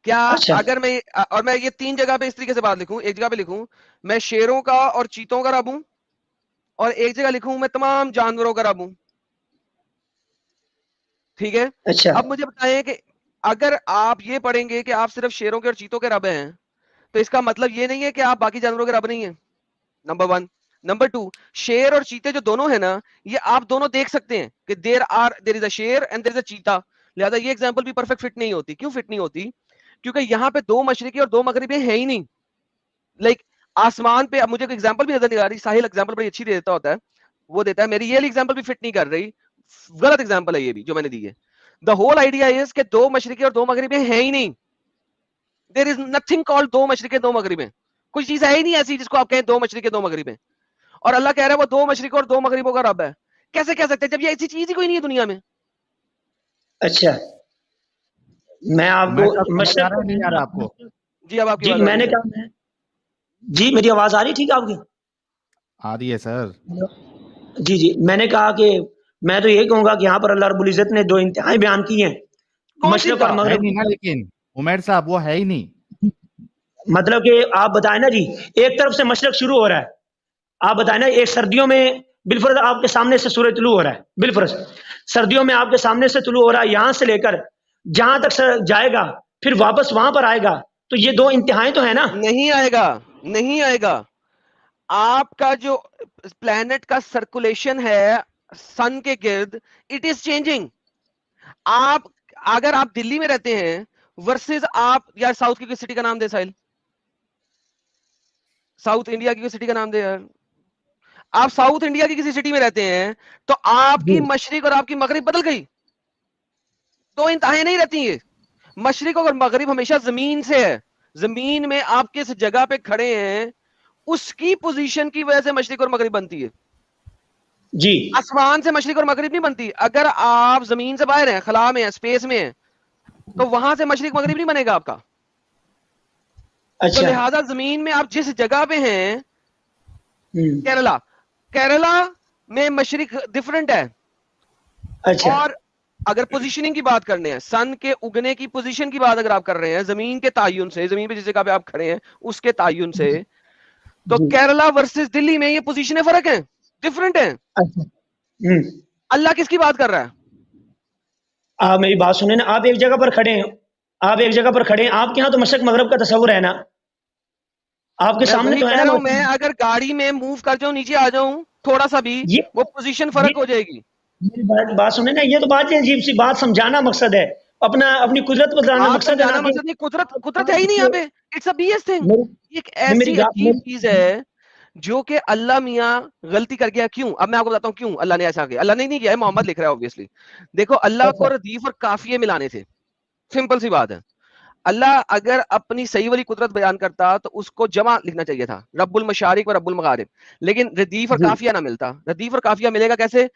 C: کیا اگر میں, اور میں یہ 3 جگہ پہ اس طریقے سے بات لکھوں, ایک جگہ پہ لکھوں میں شیروں کا اور چیتوں کا رب ہوں, اور ایک جگہ لکھوں میں تمام جانوروں کا رب ہوں, ٹھیک ہے. اب مجھے بتائیں کہ اگر آپ یہ پڑھیں گے کہ آپ صرف شیروں کے اور چیتوں کے رب ہیں, تو اس کا مطلب یہ نہیں ہے کہ آپ باقی جانوروں کے رب نہیں ہیں, نمبر 1. نمبر 2, شیر اور چیتے جو دونوں ہیں نا, یہ آپ دونوں دیکھ سکتے ہیں کہ دیر از اے شیر اینڈ دیر از اے چیتا. لہذا یہ ایگزامپل بھی پرفیکٹ فٹ نہیں ہوتی. کیوں فٹ نہیں ہوتی؟ کیونکہ یہاں پہ 2 مشرقی اور 2 مغربی ہیں ہی نہیں. لائک آسمان پہ, اب مجھے کوئی ایگزامپل بھی نظر نہیں آ رہی. ساحل ایگزامپل بڑی اچھی دیتا ہوتا ہے, وہ دیتا ہے, میری یہ ایگزامپل بھی فٹ نہیں کر رہی, غلط ایگزامپل ہے یہ بھی جو میں نے دی ہے. دا ہول آئیڈیا از کہ 2 مشرقی اور 2 مغربی ہیں ہی نہیں. دیر از نتھنگ کالڈ 2 مشرقی 2 مغربی. کوئی چیز ہے ہی نہیں ایسی جس کو آپ کہیں 2 مشرقی 2 مغربی. اور اللہ کہہ رہا ہے وہ 2 مشرقوں اور 2 مغربوں کا رب ہے. کیسے کہہ سکتے ہیں جب یہ ایسی چیز ہی کوئی نہیں ہے دنیا میں؟
B: اچھا, میں آپ کو
A: مشرق نہیں آ رہا آپ کو.
C: جی اب آپ کی
B: جی میں نے کہا, جی میری آواز آ رہی ٹھیک ہے آپ کی؟
A: آ رہی ہے سر.
B: جی جی, میں نے کہا کہ میں تو یہ کہوں گا کہ یہاں پر اللہ رب العزت نے 2 انتہائیں بیان کی ہیں, مشرق اور مغرب.
A: لیکن عمیر صاحب وہ ہے ہی نہیں.
B: مطلب کہ آپ بتائیں نا جی, ایک طرف سے مشرق شروع ہو رہا ہے, آپ بتائیں نا, ایک سردیوں میں بالفرض آپ کے سامنے سے سورج طلوع ہو رہا ہے, بالفرض سردیوں میں آپ کے سامنے سے طلوع ہو رہا ہے, یہاں سے لے کر جہاں تک جائے گا پھر واپس وہاں پر آئے گا, تو یہ 2 انتہائیں تو ہیں نا. نہیں
C: آئے گا, نہیں آئے گا. آپ کا جو پلانٹ کا سرکولیشن ہے سن کے گرد, اٹ از چینجنگ. آپ اگر آپ دلی میں رہتے ہیں ورسز آپ یا ساؤتھ کی کوئی سٹی کا نام دے, ساحل ساؤتھ انڈیا کی کوئی سٹی کا نام دے یار. آپ ساؤتھ انڈیا کی کسی سٹی میں رہتے ہیں تو آپ کی مشرق اور آپ کی مغرب بدل گئی. 2 انتہائیں نہیں رہتی. یہ مشرق اور مغرب ہمیشہ زمین سے ہے. زمین میں آپ کس جگہ پہ کھڑے ہیں اس کی پوزیشن کی وجہ سے مشرق اور مغرب بنتی ہے. جی, آسمان سے مشرق اور مغرب نہیں بنتی. اگر آپ زمین سے باہر ہیں, خلا میں ہیں, اسپیس میں ہیں, تو وہاں سے مشرق مغرب نہیں بنے گا آپ کا. تو لہذا زمین میں آپ جس جگہ پہ ہیں, کیرلا میں مشرق ڈفرنٹ ہے. اور اگر پوزیشننگ کی بات کرنے ہیں, سن کے اگنے کی پوزیشن کی بات اگر آپ کر رہے ہیں زمین کے تعین سے, زمین پہ جس جگہ پہ آپ کھڑے ہیں اس کے تعین سے, تو کیرلا ورسز دلی میں یہ پوزیشنیں فرق ہیں, ڈفرنٹ ہیں. اللہ کس کی بات کر رہا ہے؟ آپ میری بات سنیں نا, آپ ایک جگہ پر کھڑے ہیں, آپ ایک جگہ پر کھڑے ہیں, آپ کے یہاں تو مشرق مغرب کا تصور ہے نا, آپ کے سامنے تو ہے نا. میں اگر گاڑی میں موو کر جاؤں, نیچے آ جاؤں تھوڑا سا بھی, وہ پوزیشن فرق ہو جائے گی. میری بات سنیں نا, یہ تو بات عجیب سی بات, سمجھانا مقصد ہے, اپنی قدرت بتانا مقصد ہے. قدرت ہے ہی نہیں یہاں پہ. It's a B S thing. ایک ایسی عجیب چیز ہے جو کہ اللہ میاں غلطی کر گیا. کیوں؟ اب میں آپ کو بتاتا ہوں کیوں اللہ نے ایسا کیا. اللہ نے نہیں کیا ہے, محمد لکھ رہا ہے obviously. دیکھو اللہ کو ردیف اور قافیے ملانے تھے, سمپل سی بات ہے. اللہ اگر اپنی صحیح والی قدرت بیان کرتا تو اس کو جمع لکھنا چاہیے تھا, رب المشارق و رب المغارب. لیکن ردیف اور قافیہ نہ ملتا. ردیف اور قافیہ ملے گا کیسے؟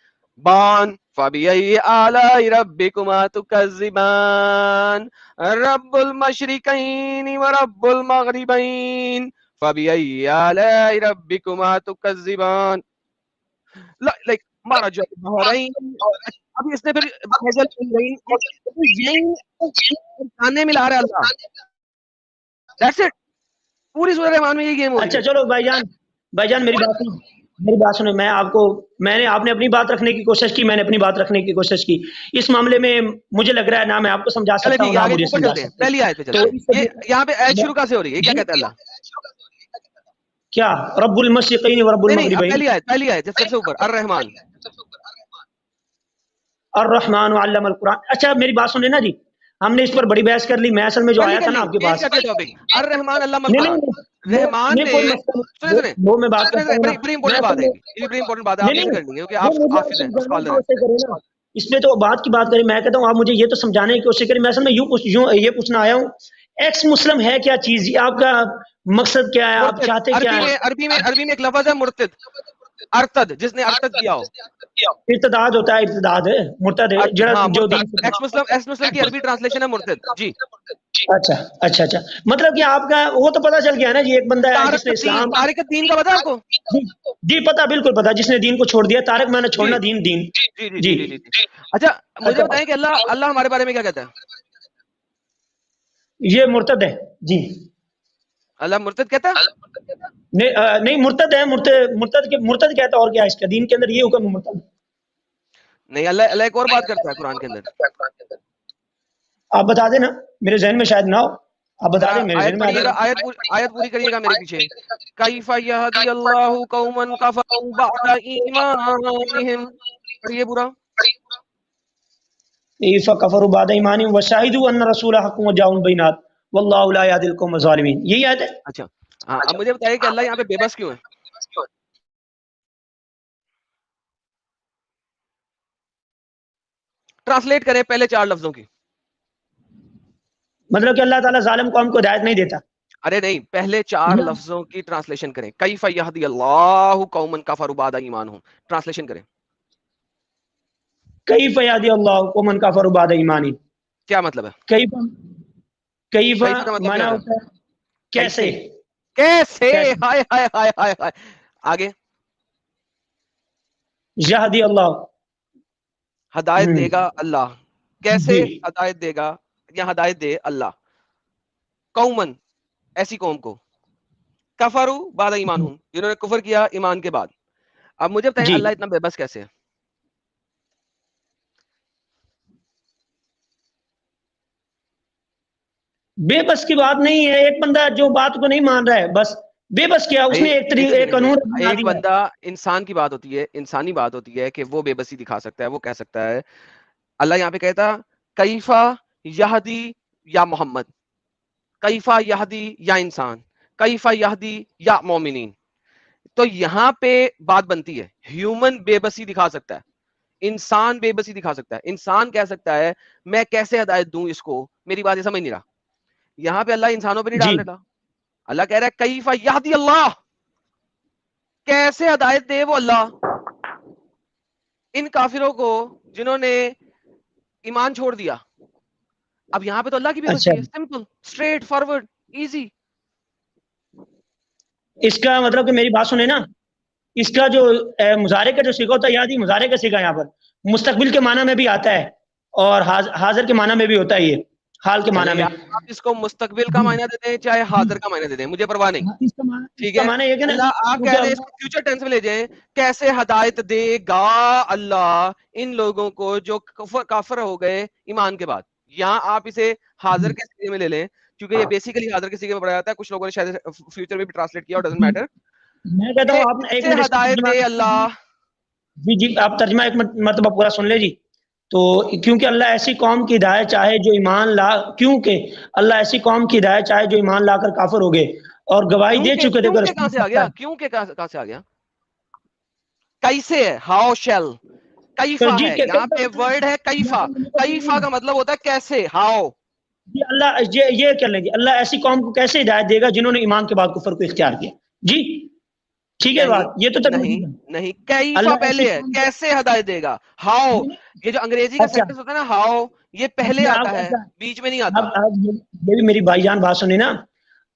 C: بان فبأي آلاء ربكما تكذبان رب المشرقين ورب المغربين فبأي آلاء ربكما تكذبان. لائک مارج البحرين. اب اس نے پھر کھانے ملا رہا ہے اللہ. That's it. پوری سورہ رحمان میں یہ گیم ہو رہی ہے. اچھا چلو بھائی جان میری بات سنیں. آپ نے اپنی بات رکھنے کی کوشش کی, میں نے اپنی بات رکھنے کی کوشش کی. اس معاملے میں مجھے لگ رہا ہے نہ میں آپ کو سمجھا سکتا ہوں, نہ مجھے سمجھا سکتا. پہلی آیت پہ چلتے ہیں. یہاں پہ آیت شروع کہاں سے ہو رہی ہے, کیا کہتا ہے اللہ؟
B: کیا رب المشرقین و رب
C: نہیں نہیں، اب
B: المغربین.
C: پہلی آیت سب سے اوپر الرحمن.
B: الرحمن علم القرآن. اچھا میری بات سنیں نا جی, ہم نے اس پر بڑی بحث کر لی. میں اصل میں جو آیا تھا نا آپ کے پاس,
C: الرحمن علم
B: نہیں
C: القرآن. رحمان نے
B: وہ میں بات کرتا ہوں نا,
C: بڑی امپورٹنٹ بات ہے, یہ بڑی امپورٹنٹ بات ہے, آپ یہ کرنی ہے کیونکہ آپ حافظ ہیں, اسکالر ہیں.
B: اس میں تو بات کی بات کریں, میں کہتا ہوں آپ مجھے یہ تو سمجھانے کی کوشش کریں. میں اصل میں یوں یہ پوچھنا آیا ہوں, ایکس مسلم ہے کیا چیز, آپ کا مقصد کیا ہے, آپ چاہتے کیا ہے؟
C: عربی میں ایک لفظ ہے مرتد, ارتد, جس نے ارتد کیا ہو.
B: ارتداد ہوتا ہے, ارتداد ہے مرتد ہے جو
C: ایکس مسلم کی عربی ٹرانسلیشن ہے مرتد. جی
B: اچھا اچھا اچھا, مطلب کہ آپ کا وہ تو پتہ چل گیا نا جی, ایک بندہ ہے جس نے اسلام,
C: طارق الدین کا پتا آپ کو؟
B: جی پتا, بالکل پتا, جس نے دین کو چھوڑ دیا. طارق میں نے چھوڑنا دین.
C: جی. اچھا مجھے بتائیں کہ اللہ ہمارے بارے میں کیا کہتا ہے؟
B: یہ مرتد ہے جی.
C: اللہ مرتد کہتا ہے؟
B: نہیں مرتد ہے, مرتد کہتا, اور کیا اس کا دین کے اندر یہ حکم مرتد
C: نہیں. اللہ ایک اور بات کرتا ہے قرآن کے اندر,
B: آپ بتا دیں نا, میرے ذہن میں شاید نہ ہو, آپ بتا دیں میرے ذہن میں.
C: آیت پوری کریے گا میرے پیچھے. کیف یہدی اللہ قوما کفروا بعد ایمانہم, پڑھیے پورا.
B: فکفروا بعد ایمانہم وشہدوا ان رسول حق وجاءهم البینات واللہ لا یہدی القوم الظالمین. یہی آیت ہے.
C: اچھا اب مجھے بتائیے کہ اللہ یہاں پہ بے بس کیوں ہے؟ ٹرانسلیٹ کریں پہلے 4 لفظوں کی.
B: مطلب کہ اللہ تعالیٰ ظالم قوم کو ہدایت نہیں دیتا.
C: ارے نہیں, پہلے 4 لفظوں کی ٹرانسلیشن کریں. کیف یہدی اللہ قوما کفروا بعد ایمانہم, ٹرانسلیشن کریں.
B: کیف یہدی اللہ قوما کفروا بعد ایمانہم,
C: کیا مطلب ہے؟
B: کیف معنی ہوتا ہے کیسے.
C: ہائے ہائے ہائے ہائے ہائے. آگے
B: یہدی اللہ,
C: ہدایت دے گا اللہ. کیسے ہدایت دے گا یا ہدایت دے اللہ؟ قومن, ایسی قوم کو, کفروا بعد ایمانہم, جنہوں نے کفر کیا ایمان کے بعد. اب مجھے بتائیں اللہ اتنا بے بس کیسے ہے؟
B: بے بس کی بات نہیں ہے, ایک بندہ جو بات کو نہیں مان رہا ہے بس بے بس کیا, اس نے ایک قانون.
C: ایک بندہ, انسان کی بات ہوتی ہے, انسانی بات ہوتی ہے کہ وہ بے بسی دکھا سکتا ہے, وہ کہہ سکتا ہے. اللہ یہاں پہ کہتا کیفا یہدی یا محمد, کیفا یہدی یا انسان, کیفا یہدی یا مومنین. تو یہاں پہ بات بنتی ہے, ہیومن بے بسی دکھا سکتا ہے, انسان بے بسی دکھا سکتا ہے. انسان کہہ سکتا ہے میں کیسے ہدایت دوں اس کو, میری بات یہ سمجھ نہیں رہا. یہاں پہ اللہ انسانوں پہ نہیں ڈال دیتا. اللہ کہہ رہا ہے کیفا یہدی اللہ, کیسے ہدایت دے وہ اللہ ان کافروں کو جنہوں نے ایمان چھوڑ دیا. اب یہاں پہ تو اللہ کی بھی بسی ہے, سمپل, اسٹریٹ فارورڈ, ایزی.
B: اس کا مطلب کہ میری بات سنیں نا, اس کا جو مضارع کا جو صیغہ ہوتا ہے, یاد ہی مضارع کا صیغہ یہاں پر مستقبل کے معنی میں بھی آتا ہے اور حاضر کے معنی میں بھی ہوتا ہے, یہ حال کے معنی میں.
C: آپ اس کو مستقبل کا معنی دے دیں چاہے حاضر کا معنی دے دیں, مجھے پرواہ نہیں. ٹھیک ہے, آپ کہہ رہے ہیں اس کو فیوچر ٹینس میں لے جائیں. کیسے ہدایت دے گا اللہ ان لوگوں کو جو کافر ہو گئے ایمان کے بعد. یہاں آپ اسے حاضر کے سیغے میں لے لیں, کیونکہ یہ بیسیکلی حاضر کے سیغے میں پڑھا جاتا ہے. کچھ لوگوں نے شاید فیوچر میں بھی ٹرانسلیٹ کیا, ڈزنٹ میٹر.
B: میں کہتا ہوں آپ ایک منٹ
C: ہدایت دے اللہ.
B: جی آپ ترجمہ ایک مرتبہ پورا سن لے جی. تو کیونکہ اللہ ایسی قوم کی ہدایت چاہے جو ایمان لا, کیونکہ اللہ ایسی قوم کی ہدایت چاہے جو ایمان لا کر کافر ہو گئے اور گواہی دے چکے تھے.
C: کہاں سے آ گیا, کیوں کہ کہاں سے آ گیا, کیسے ہے, ہاؤ شیل, کیفا ہے, یہاں پہ ورڈ ہے کیفا. کیفا کا مطلب ہوتا ہے کیسے, ہاؤ.
B: جی اللہ یہ کر لیں گے, اللہ ایسی قوم کو کیسے ہدایت دے گا جنہوں نے ایمان کے بعد کفر کو اختیار کیا. جی ٹھیک ہے بات, یہ تو
C: نہیں, کیفا پہلے ہے, کیسے ہدایت دے گا, ہاؤ. یہ جو انگریزی کا سینٹنس ہوتا ہے نا, ہاؤ, یہ پہلے آتا ہے, بیچ میں نہیں آتا.
B: یہ بھی میری بھائی جان بات سنی نا,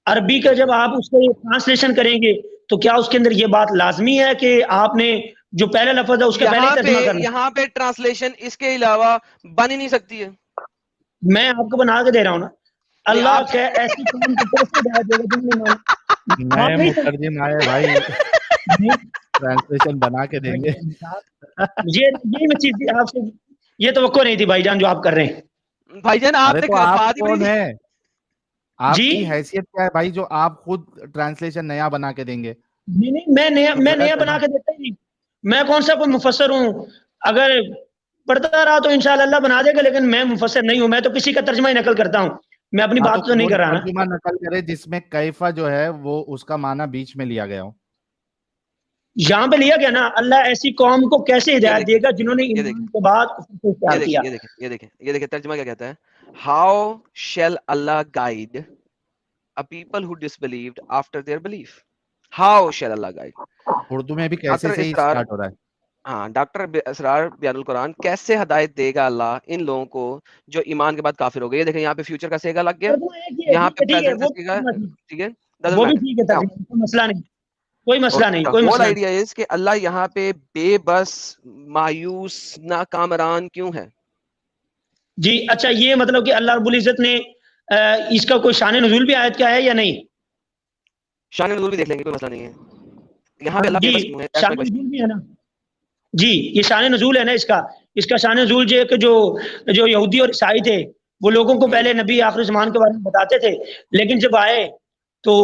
B: عربی کا جب آپ اس کو ٹرانسلیشن کریں گے تو کیا اس کے اندر یہ بات لازمی ہے کہ آپ نے جو پہلا لفظ ہے اس کا پہلے ترجمہ کرنا؟
C: یہاں پہ ٹرانسلیشن اس کے علاوہ بن ہی نہیں سکتی ہے.
B: میں آپ کو بنا کے دے رہا ہوں نا, اللہ کے ایسی قوم کو کیسے ہدایت دے گا.
A: نئے مترجم آئے بھائی, ٹرانسلیشن بنا کے دیں گے.
B: یہ میں چیز آپ سے یہ توقع نہیں تھی بھائی جان جو آپ کر رہے ہیں.
C: بھائی جان آپ
A: کون ہے, آپ کی حیثیت کیا ہے بھائی جو آپ خود ٹرانسلیشن نیا بنا کے دیں گے؟
B: نہیں میں نیا بنا کے دیتا ہی نہیں. میں کون سا کوئی مفسر ہوں؟ اگر پڑھتا رہا تو انشاءاللہ اللہ بنا دے گا, لیکن میں مفسر نہیں ہوں. میں تو کسی کا ترجمہ ہی نقل کرتا ہوں, میں اپنی بات تو نہیں کر رہا نا.
A: ترجمہ نقل کرے جس میں کیفا جو ہے وہ اس کا معنی بیچ میں لیا گیا ہو.
B: یہاں پہ لیا گیا نا, اللہ ایسی قوم کو کیسے ہدایت دے گا جنہوں نے ایمان کے بعد کفر اختیار کیا.
C: یہ دیکھیں ترجمہ کیا کہتا ہے, how shell Allah guide a people who disbelieved after their belief. How shall Allah guide?
A: Urdu میں بھی کیسے سے ہی سٹارٹ ہو رہا ہے.
C: ہاں, ڈاکٹر اسرار بیان القرآن, کیسے ہدایت دے گا اللہ ان لوگوں کو جو ایمان کے بعد کافر ہو گئے. دیکھیں یہاں پہ فیوچر کا سیگا لگ گیا, یہاں پہ پریزنٹ کا سیگا, ٹھیک ہے,
B: وہ بھی ٹھیک ہے, کوئی مسئلہ نہیں, کوئی مسئلہ نہیں, کوئی مسئلہ نہیں.
C: آئیڈیا ہے کہ اللہ یہاں پہ بے بس, مایوس, ناکامران کیوں ہے.
B: جی اچھا, یہ مطلب کہ اللہ رب العزت نے اس کا کوئی شان نزول بھی آیت کا ہے یا نہیں؟
C: شان نزول بھی دیکھ لیں گے, کوئی مسئلہ نہیں ہے. یہاں پہ اللہ
B: جی
C: بے بس کیوں ہے,
B: شان نزول بھی ہے نا. جی یہ شان نزول ہے نا, اس کا شان نزول جو یہودی اور عیسائی تھے وہ لوگوں کو پہلے نبی آخر زمان کے بارے میں بتاتے تھے, لیکن جب آئے تو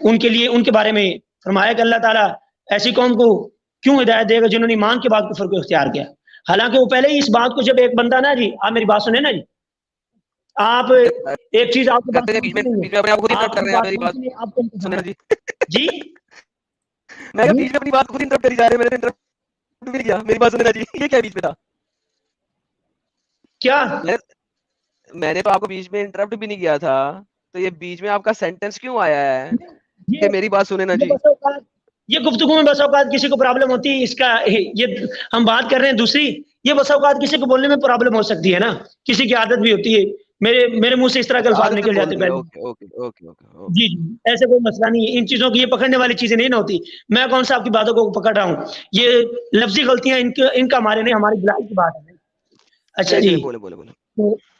B: ان کے لیے ان کے بارے میں فرمایا کہ اللہ تعالیٰ ایسی قوم کو کیوں ہدایت دے گا جنہوں نے ایمان کے بعد کفر کو اختیار کیا. حالانکہ وہ پہلے ہی اس بات کو, جب ایک بندہ نا جی, آپ میری بات سنیں نا جی, آپ ایک چیز آپ جی
C: میں بیچ میں اپنی بات خود انٹرپٹ کری جا رہے ہیں, میری بات سننا جی, یہ کیا بیچ میں تھا,
B: کیا
C: میں نے تو آپ کو بیچ میں انٹرپٹ بھی نہیں کیا تھا, تو یہ بیچ میں آپ کا سینٹنس کیوں آیا ہے کہ میری بات سنیں نا جی.
B: یہ گفتگو میں بس اوقات کسی کو پرابلم ہوتی ہے, اس کا یہ ہم بات کر رہے ہیں دوسری, یہ بس اوقات کسی کو بولنے میں پرابلم ہو سکتی ہے نا, کسی کی عادت بھی ہوتی ہے, میرے منہ سے اس طرح کے الفاظ نکل جاتے پہلے. جی جی ایسے کوئی مسئلہ نہیں ہے, ان چیزوں کی یہ پکڑنے والی چیزیں نہیں نہ ہوتی. میں کون سا آپ کی باتوں کو پکڑ رہا ہوں, یہ لفظی غلطیاں ان کا ہمارے نہیں, ہماری بلائی کی بات ہے. اچھا جی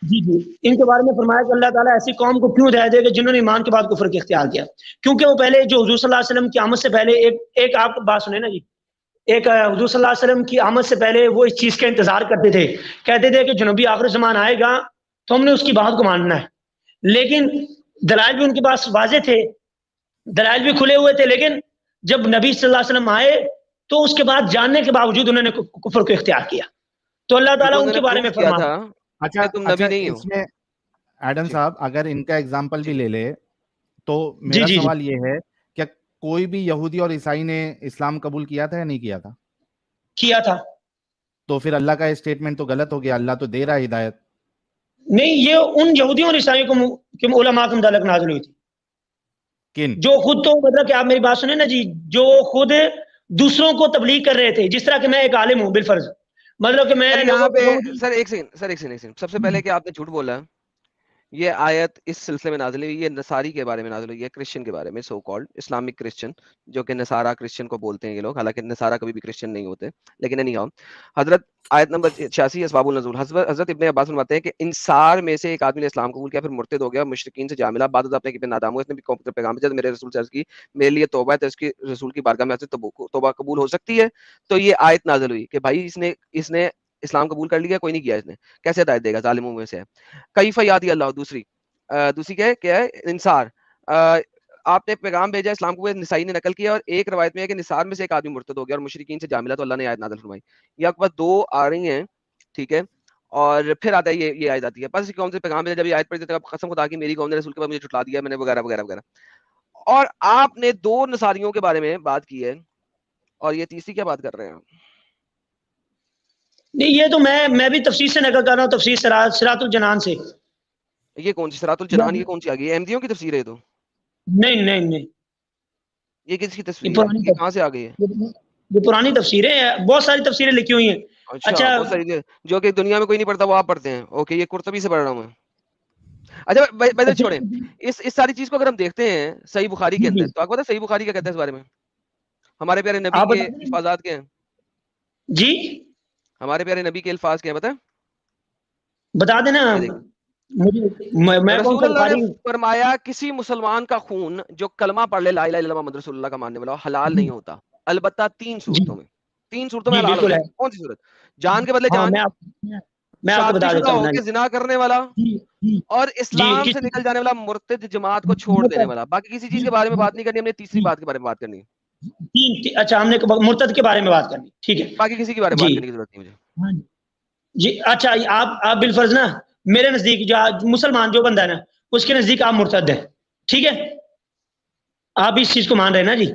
B: جی ان کے بارے میں فرمایا کہ اللہ تعالیٰ ایسی قوم کو کیوں ہدایت دے گا جنہوں نے ایمان کے بعد کفر کے اختیار کیا, کیونکہ وہ پہلے جو حضور صلی اللہ علیہ وسلم کی آمد سے پہلے ایک آپ بات سنیں نا جی, ایک حضور صلی اللہ علیہ وسلم کی آمد سے پہلے وہ اس چیز کا انتظار کرتے تھے, کہتے تھے کہ جنوبی آخر زمان آئے گا تو ہم نے اس کی بات کو ماننا ہے. لیکن دلائل بھی ان کے پاس واضح تھے, دلائل بھی کھلے ہوئے تھے, لیکن جب نبی صلی اللہ علیہ وسلم آئے تو اس کے بعد جاننے کے باوجود انہوں نے کفر کو اختیار کیا. تو اللہ تعالیٰ ان کے بارے میں فرمایا.
A: اچھا اس میں ایڈم صاحب اگر ان کا ایگزامپل بھی لے لے تو میرا سوال یہ ہے کہ کوئی بھی یہودی اور عیسائی نے اسلام قبول کیا تھا یا نہیں کیا تھا؟
B: کیا تھا.
A: تو پھر اللہ کا اسٹیٹمنٹ تو غلط ہو گیا, اللہ تو دے رہا ہے ہدایت.
B: نہیں, یہ ان یہودیوں اور عیسائیوں کو علماء کے متعلق نازل ہوئی تھی.
A: کن؟ جو
B: خود تو مطلب کہ آپ میری بات سنیں نا جی, جو خود دوسروں کو تبلیغ کر رہے تھے, جس طرح کہ میں ایک عالم ہوں بالفرض, مطلب کہ میں
C: یہاں پہ سر ایک سیکنڈ سب سے پہلے کہ آپ نے جھوٹ بولا, یہ آیت اس سلسلے میں نازل ہوئی, یہ نصاری کے بارے میں نازل ہوئی ہے, کرسچن کے بارے میں, سو کالڈ اسلامک کرسچن, جو کہ نصارہ کرسچن کو بولتے ہیں یہ لوگ, حالانکہ نصارہ کبھی بھی کرسچن نہیں ہوتے, لیکن نہیں آؤ. حضرت آیت نمبر 86 اسباب النزول, حضرت ابن عباس فرماتے ہیں کہ انصار میں سے ایک آدمی نے اسلام قبول کیا, پھر مرتد ہو گیا, مشرکین سے جا ملا, بعد اپنے کی نادام ہوا, اس نے بھی قوم کے پیغام بھیجا, میرے رسول سے عرض کی میرے لیے توبہ ہے, تو اس کی رسول کی بارگاہ میں توبہ قبول ہو سکتی ہے. تو یہ آیت نازل ہوئی کہ بھائی اس نے اسلام قبول کر لیا, کوئی نہیں کیا, اس نے کیسے ہدایت دے گا, ظالموں میں سے ہے. کیف یاتی اللہ, دوسری کیا ہے, انصار, آپ نے پیغام بھیجا اسلام کو, نسائی نے نقل کیا, اور ایک روایت میں ہے کہ نصار میں سے ایک آدمی مرتد ہو گیا اور مشرکین سے جا ملا, تو اللہ نے آیت نازل فرمائی. یہ آپ کے پاس دو آ رہی ہیں, ٹھیک ہے, اور پھر آتا ہے یہ آیت آتی ہے, بس قوم سے پیغام بھیجا, جب یہ آیت پڑھی تو قسم خدا کی میری قوم نے رسول کے بعد مجھے جھٹلا دیا, میں نے وغیرہ وغیرہ وغیرہ. اور آپ نے دو نصاریوں کے بارے میں بات کی ہے, اور یہ تیسری کیا بات کر رہے ہیں؟
B: نہیں, یہ تو میں بھی تفسیر سے نقل کر رہا ہوں, تفسیر صراط الجنان سے.
C: یہ کون سی صراط الجنان, یہ کون سی آ گئی؟ احمدیوں کی تفسیر ہے تو
B: نہیں,
C: یہ کس کی تفسیر ہے, یہ کہاں سے آ گئی ہے؟
B: یہ پرانی تفسیریں ہیں, بہت ساری تفسیریں لکھی ہوئی ہیں.
C: اچھا بہت ساری, جو کہ دنیا میں کوئی نہیں پڑھتا وہ آپ پڑھتے ہیں. اوکے, یہ قرطبی سے پڑھ رہا ہوں میں. اچھا بھائی چھوڑیں, اس ساری چیز کو اگر ہم دیکھتے ہیں صحیح بخاری کے اندر, تو آپ کو پتا صحیح بخاری کیا کہتا ہے اس بارے میں؟ ہمارے پیارے نبی کے الفاظات کیا ہیں
B: جی؟
C: ہمارے پیارے نبی کے الفاظ کیا ہیں
B: بتا دینا.
C: رسول اللہ نے فرمایا کسی مسلمان کا خون جو کلمہ پڑھ لے لا الہ الا اللہ محمد رسول اللہ کا ماننے والا حلال نہیں ہوتا, البتہ تین صورتوں میں حلال ہوتا ہے. کون سی صورت؟ جان کے بدلے جان, شادی شدہ ہو کے زنا کرنے والا, اور اسلام سے نکل جانے والا مرتد, جماعت کو چھوڑ دینے والا. باقی کسی چیز کے بارے میں بات نہیں کرنی, ہم نے تیسری بات کے بارے میں بات کرنی ہے.
B: اچھا ہم نے مرتد کے بارے میں بات کرنی, ٹھیک ہے,
C: باقی کسی کے بارے میں بات کرنے کی ضرورت نہیں مجھے.
B: جی اچھا, آپ بالفرض نا میرے نزدیک جو مسلمان جو بندہ ہے نا اس کے نزدیک آپ مرتد ہے, ٹھیک ہے, آپ اس چیز کو مان رہے ہیں نا جی,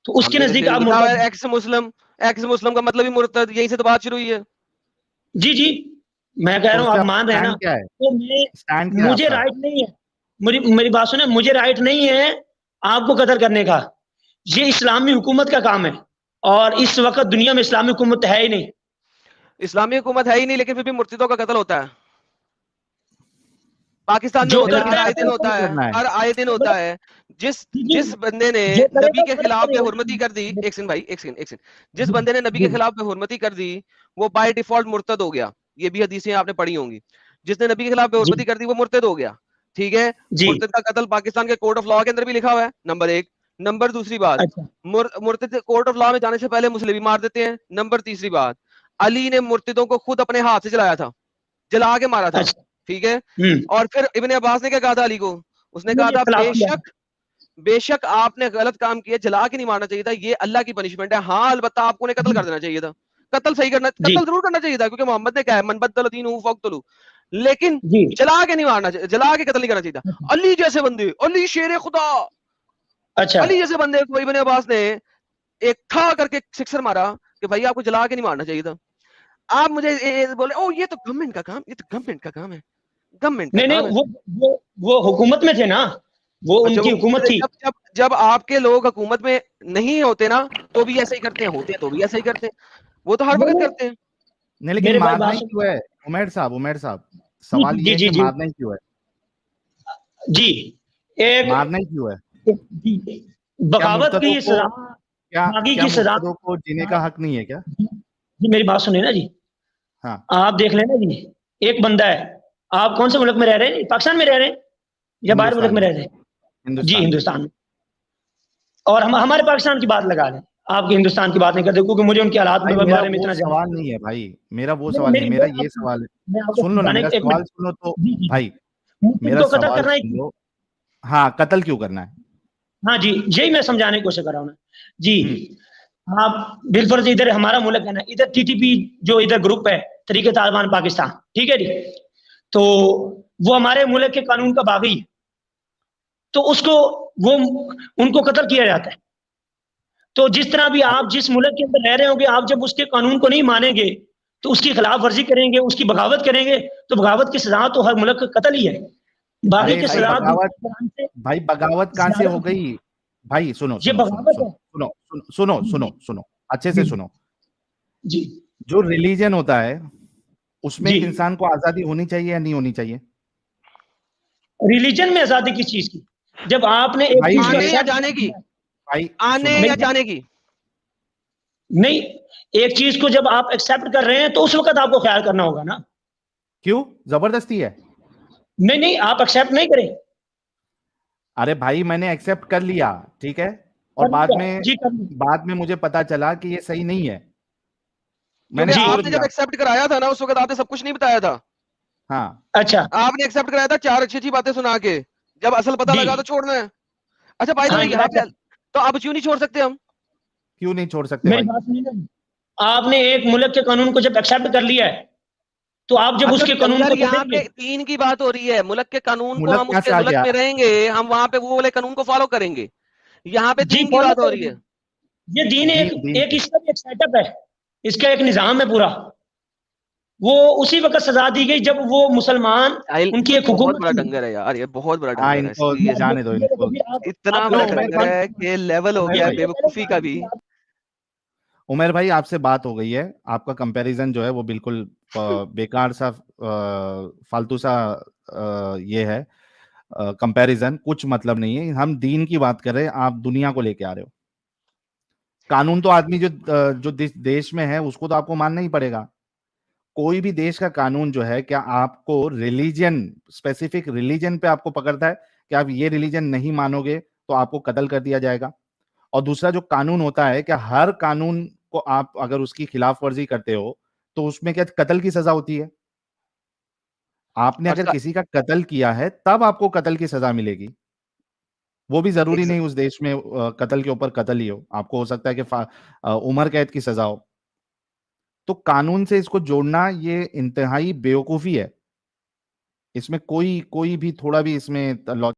B: تو اس کے نزدیک آپ مرتد.
C: ایکس مسلم کا مطلب ہی مرتد, یہیں سے تو بات شروع ہوئی ہے.
B: جی جی میں کہہ رہا ہوں آپ مان رہے ہیں نا, تو مجھے رائٹ نہیں ہے, میری بات سنیں, مجھے رائٹ نہیں ہے آپ کو قتل کرنے کا, یہ اسلامی حکومت کا کام ہے, اور اس وقت دنیا میں اسلامی حکومت ہے ہی نہیں.
C: اسلامی حکومت ہے ہی نہیں, لیکن پھر بھی مرتدوں کا قتل ہوتا ہے پاکستان میں, ہوتا ہے, ہر آئے دن ہوتا ہے, ہر آئے دن ہوتا ہے. جس بندے نے نبی کے خلاف بے حرمتی کر دی, ایک سیکنڈ بھائی, ایک سیکنڈ, جس بندے نے نبی کے خلاف بے حرمتی کر دی وہ بائی ڈیفالٹ مرتد ہو گیا. یہ بھی حدیثیں آپ نے پڑھی ہوں گی, جس نے نبی کے خلاف بے حرمتی کر دی وہ مرتد ہو گیا, ٹھیک ہے. مرتد کا قتل پاکستان کے کوڈ آف لاء کے اندر بھی لکھا ہوا ہے, نمبر ایک. نمبر دوسری بات, مرتد کورٹ آف لاء میں جانے سے پہلے مسلم بھی مار دیتے ہیں. نمبر تیسری بات, علی نے مرتدوں کو خود اپنے ہاتھ سے جلایا تھا, جلا کے مارا تھا, ٹھیک ہے. اور پھر ابن عباس نے کیا کہا تھا علی کو, اس نے کہا تھا بے شک آپ نے غلط کام کیا, جلا کے نہیں مارنا چاہیے تھا, یہ اللہ کی پنشمنٹ ہے. ہاں البتہ آپ کو انہیں قتل کر دینا چاہیے تھا, قتل صحیح کرنا, قتل ضرور کرنا چاہیے تھا, کیونکہ محمد نے کہا ہے من بدل دینہ فاقتلوہ, لیکن جلا کے نہیں مارنا, جلا کے قتل نہیں کرنا چاہیے تھا. علی جیسے بندے, علی شیر خدا, علی جیسے بندے کو ابن عباس نے ایک تھا کر کے سکسر مارا کہ بھائی آپ کو جلا کے نہیں مارنا چاہیے تھا. آپ مجھے بولے او یہ تو گورنمنٹ کا کام, یہ تو گورنمنٹ کا کام ہے, گورنمنٹ کا کام ہے.
B: وہ حکومت میں تھے نا, وہ ان کی حکومت تھی.
C: جب آپ کے لوگ حکومت میں نہیں ہوتے نا تو بھی ایسا ہی کرتے ہیں, ہوتے ہیں تو بھی ایسا ہی کرتے ہیں, وہ تو ہر وقت کرتے ہیں.
A: نہیں لیکن مارنا ہی کیوں ہے عمیر صاحب, سوال یہ ہے کہ مارنا ہی کیوں ہے,
B: جی
A: مارنا ہی کیوں ہے,
B: بغاوت کی سزا,
A: کیا مرتدوں کو جینے کا حق نہیں ہے کیا؟
B: جی میری بات سنیں نا جی,
A: ہاں
B: آپ دیکھ لیں نا جی, ایک بندہ ہے, آپ کون سے ملک میں رہ رہے ہیں, پاکستان میں رہ رہے ہیں یا باہر ملک میں رہ رہے ہیں؟ جی ہندوستان میں. اور ہمارے پاکستان کی بات لگا لیں, آپ کے ہندوستان کی بات نہیں کرتے, کیونکہ مجھے ان کے حالات کے بارے میں اتنا
A: سوال نہیں ہے بھائی, میرا وہ سوال نہیں, میرا یہ سوال ہے, سن لو نا میرا سوال سنو تو بھائی, میرا سوال سن لو. ہاں قتل کیوں کرنا ہے,
B: ہاں جی یہی میں سمجھانے کی کوشش کر رہا ہوں جی. آپ بالفرض ادھر ہمارا ملک ہے نا, ادھر ٹی ٹی پی جو ادھر گروپ ہے تحریک طالبان پاکستان, ٹھیک ہے جی, تو وہ ہمارے ملک کے قانون کا باغی ہے, تو اس کو وہ ان کو قتل کیا جاتا ہے. تو جس طرح بھی آپ جس ملک کے اندر رہ رہے ہوں گے, آپ جب اس کے قانون کو نہیں مانیں گے تو اس کی خلاف ورزی کریں گے, اس کی بغاوت کریں گے, تو بغاوت کی سزا تو ہر ملک قتل ہی ہے. باقی کی سزا
A: بھائی بغاوت کہاں سے ہو گئی بھائی, سنو اچھے سے سنو
B: جی.
A: جو ریلیجن ہوتا ہے اس میں ایک انسان کو آزادی ہونی چاہیے یا نہیں ہونی چاہیے؟
B: ریلیجن میں آزادی کس چیز کی؟ جب آپ نے
C: آنے یا جانے کی, آنے یا جانے کی
B: نہیں, ایک چیز کو جب آپ ایکسپٹ کر رہے ہیں تو اس وقت آپ کو خیال کرنا ہوگا نا.
A: کیوں زبردستی ہے؟
B: نہیں آپ ایکسپٹ نہیں کریں.
A: ارے بھائی میں نے ایکسپٹ کر لیا, ٹھیک ہے, اور بعد میں مجھے پتا چلا کہ یہ صحیح نہیں ہے.
C: میں نے آپ نے جب ایکسپٹ کرایا تھا نا اس وقت آپ نے سب کچھ نہیں بتایا تھا.
A: ہاں
B: اچھا
C: آپ نے ایکسپٹ کرایا تھا 4 اچھی باتیں سنا کے, جب اصل پتہ لگا تو چھوڑنا ہے. اچھا بھائی تو یہاں پہ تو اب کیوں نہیں چھوڑ سکتے ہم؟
A: کیوں نہیں چھوڑ سکتے بھائی؟
B: آپ نے ایک ملک کے قانون کو جب ایکسپٹ کر لیا ہے تو آپ جب اس کے قانون کو
C: یہاں پہ دین کی بات ہو رہی ہے, ملک کے قانون کو ہم اس کے ملک میں رہیں گے, ہم وہاں پہ وہ والے قانون کو فالو کریں گے. یہاں پہ دین کی بات ہو رہی ہے.
B: یہ دین ایک اس کا بھی ایک سیٹ اپ ہے, اس کا ایک نظام ہے پورا. وہ اسی وقت سزا دی گئی جب وہ مسلمان ان کی ایک
C: حکومت, بہت بڑا ڈنگر ہے یار, یہ بہت بڑا ڈنگر ہے,
A: جانے دو ان کو,
C: اتنا بڑا ڈنگر ہے کہ لیول ہو گیا بے وقوفی کا بھی.
A: عمیر بھائی آپ سے بات ہو گئی ہے, آپ کا کمپیریزن جو ہے وہ بالکل بیکار سا فالتو سا یہ ہے کمپیریزن, کچھ مطلب نہیں ہے. ہم دین کی بات کر رہے ہیں, آپ دنیا کو لے کے آ رہے ہو. قانون تو آدمی جو دیش میں ہے اس کو تو آپ کو ماننا ہی پڑے گا. کوئی بھی دیش کا قانون جو ہے, کیا آپ کو ریلیجن, اسپیسیفک ریلیجن پہ آپ کو پکڑتا ہے کہ آپ یہ ریلیجن نہیں مانو گے تو آپ کو قتل کر دیا جائے گا؟ اور دوسرا جو قانون ہوتا ہے, کیا ہر قانون کو آپ اگر اس کی خلاف ورزی کرتے ہو تو اس میں کیا قتل کی سزا ہوتی ہے؟ آپ نے اگر کسی کا قتل کیا ہے تب آپ کو قتل کی سزا ملے گی. وہ بھی ضروری نہیں اس دیش میں قتل کے اوپر قتل ہی ہو, آپ کو ہو سکتا ہے کہ عمر قید کی سزا ہو. تو قانون سے اس کو جوڑنا یہ انتہائی بیوقوفی ہے, اس میں کوئی بھی تھوڑا بھی اس میں